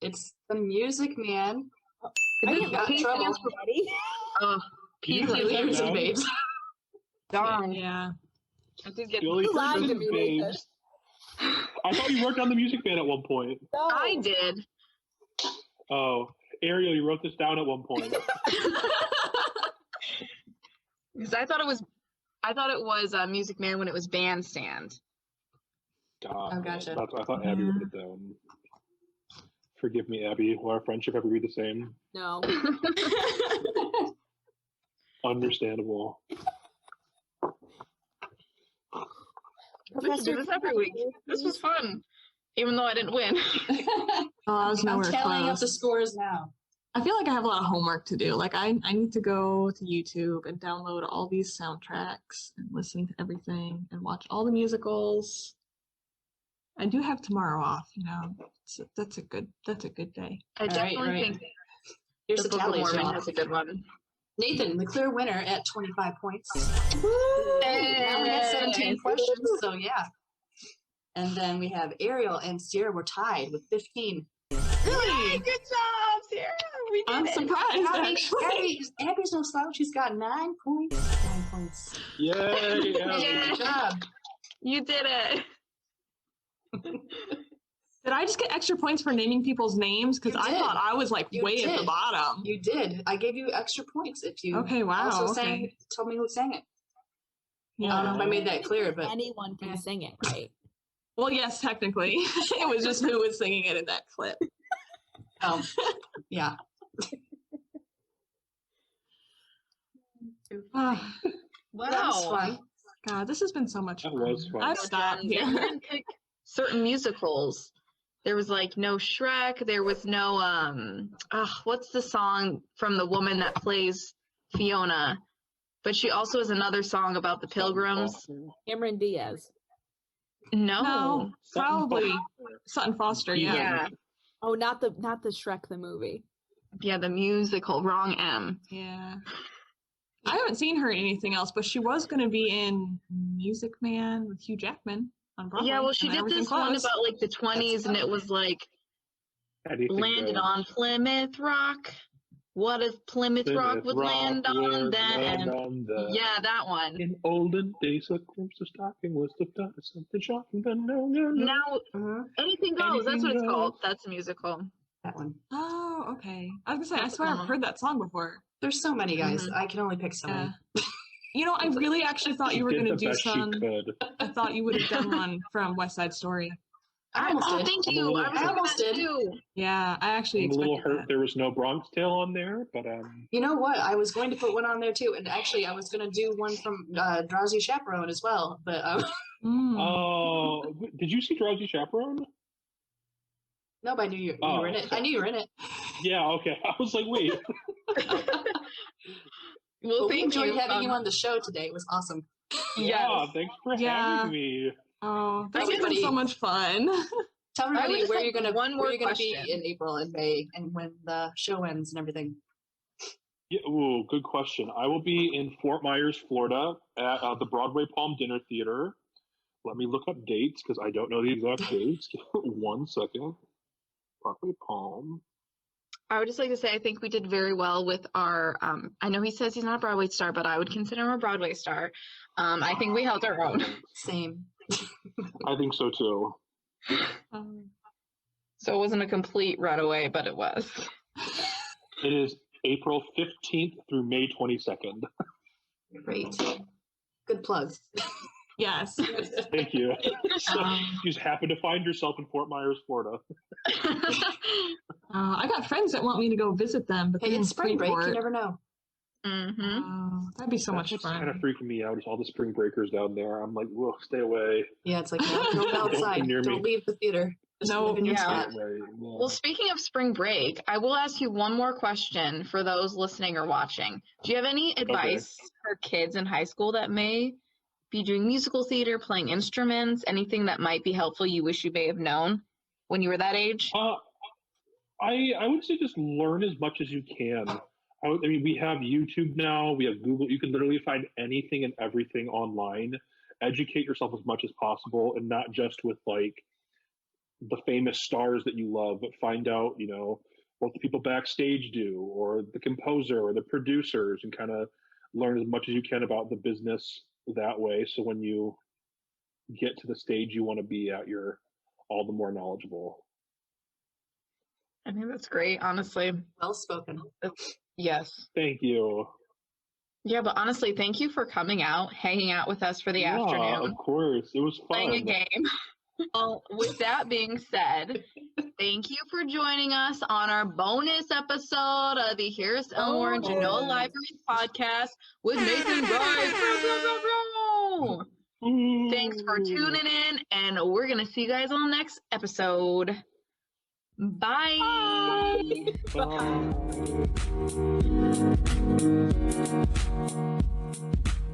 It's the Music Man. I You got trouble. P You Music wrote that down? Babes. Darn. Yeah. I did get Billy lied to Christmas me, babes. I thought you worked on the Music Man at one point. No. I did. Oh, Ariel, you wrote this down at one point. Because I thought it was Music Man when it was Bandstand. God, Oh, gotcha. That's, I thought Abby wrote it down. Forgive me, Abby. Will our friendship ever be the same? No. Understandable. We should do this every week. This was fun, even though I didn't win. Oh, I was I'm nowhere tallying up close. the scores now. I feel like I have a lot of homework to do. Like I need to go to YouTube and download all these soundtracks and listen to everything and watch all the musicals. I do have tomorrow off, you know. So that's a good day. I definitely right. think Here's the the Book of tally, Mormon y'all. has a good one. Nathan, the clear winner at 25 points. Now we got 17 questions, so yeah. And then we have Ariel and Sierra were tied with 15. Really? Good job, Sarah. We did I'm it. surprised, actually. Abby's no slouch. She's got 9 points. 9 points. Yay! Abby. Yeah. Good job. You did it. Did I just get extra points for naming people's names? Because You I did. thought I was like You way at the did. bottom. You did. I gave you extra points if you Okay, wow. also Okay. told me who sang it. I don't know Yeah. if I made that clear, but Anyone can sing it, right? Well, yes, technically. It was just who was singing it in that clip. yeah. Ah, Wow. That was fun. God, this has been so much That fun. was fun. I've stopped They here. didn't pick certain musicals. There was like no Shrek. There was no what's the song from the woman that plays Fiona? But she also has another song about the pilgrims. Cameron Diaz. No. No, probably Sutton Foster. Yeah. Yeah. Oh, not the Shrek the movie. Yeah, the musical. Wrong M. Yeah. I haven't seen her in anything else, but she was going to be in Music Man with Hugh Jackman on Broadway. Yeah, well, she and then did everything this one closed. about like the 20s, and it was like Anything landed goes. on Plymouth Rock. What if Plymouth Rock would land on would them? land on the- Yeah, that one. In olden days, a glimpse of stocking was the dot of something shocking, but no. Now, Mhm. Anything Goes. That's what it's Anything called. Goes. That's a musical. That one. Oh, okay. I was going to say, I swear I've heard that song before. There's so many guys. Mhm. I can only pick so many. Yeah. You know, I really actually thought She you were did going to the do best she some. could. I thought you would have done one from West Side Story. I almost did. Thank I'm a you. little- I was I hoping almost that did. too. Yeah, I actually I'm a little expected hurt there was no Bronx Tale on there, but You know what? I was going to put one on there too, and actually, I was going to do one from Drowsy Chaperone as well. But that. Mm. oh, did you see Drowsy Chaperone? no, but I knew you were in it. I knew you were in it. Yeah, okay. I was like, wait. Well, But we thank enjoyed you. having you on the show today. It was awesome. Yeah, thanks for Yeah. having me. Oh, that's been Everybody- so much fun. Tell would everybody just where like you're gonna one more where you're gonna be question. in April and May, and when the show ends and everything. Yeah, ooh, good question. I will be in Fort Myers, Florida at the Broadway Palm Dinner Theater. Let me look up dates because I don't know the exact dates. 1 second. Broadway Palm. I would just like to say I think we did very well with our. I know he says he's not a Broadway star, but I would consider him a Broadway star. I think we held our own. Same. I think so too. So it wasn't a complete runaway, but it was. It is April 15th through May 22nd. Great. Good plug. Yes. Thank you. So you just happen to find yourself in Fort Myers, Florida. I got friends that want me to go visit them, but Hey, they're in it's spring break. You Freeport. never know. That'd be so That's much what's kind of fun. freaking me out is all the spring breakers down there. I'm like, whoa, stay away. Yeah, it's like don't go outside. near me. Don't leave the theater. Just No, live in your yeah. spot. Right, no. Well, speaking of spring break, I will ask you one more question for those listening or watching. Do you have any advice for kids in high school that may be doing musical theater, playing instruments, anything that might be helpful you wish you may have known when you were that age? I would say just learn as much as you can. I mean, we have YouTube now. We have Google. You can literally find anything and everything online. Educate yourself as much as possible, and not just with like the famous stars that you love, but find out, you know, what the people backstage do, or the composer, or the producers, and kind of learn as much as you can about the business that way. So when you get to the stage you want to be at, you're all the more knowledgeable. I think that's great, honestly. Well spoken. Yes. Thank you. Yeah, but honestly, thank you for coming out, hanging out with us for the Yeah, afternoon, of course. It was playing a fun. game. Well, with that being said, thank you for joining us on our bonus episode of the Harris-Elmore and Genoa Libraries podcast with Nathan Wright. Thanks for tuning in, and we're going to see you guys on the next episode. Bye.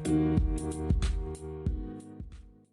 Bye.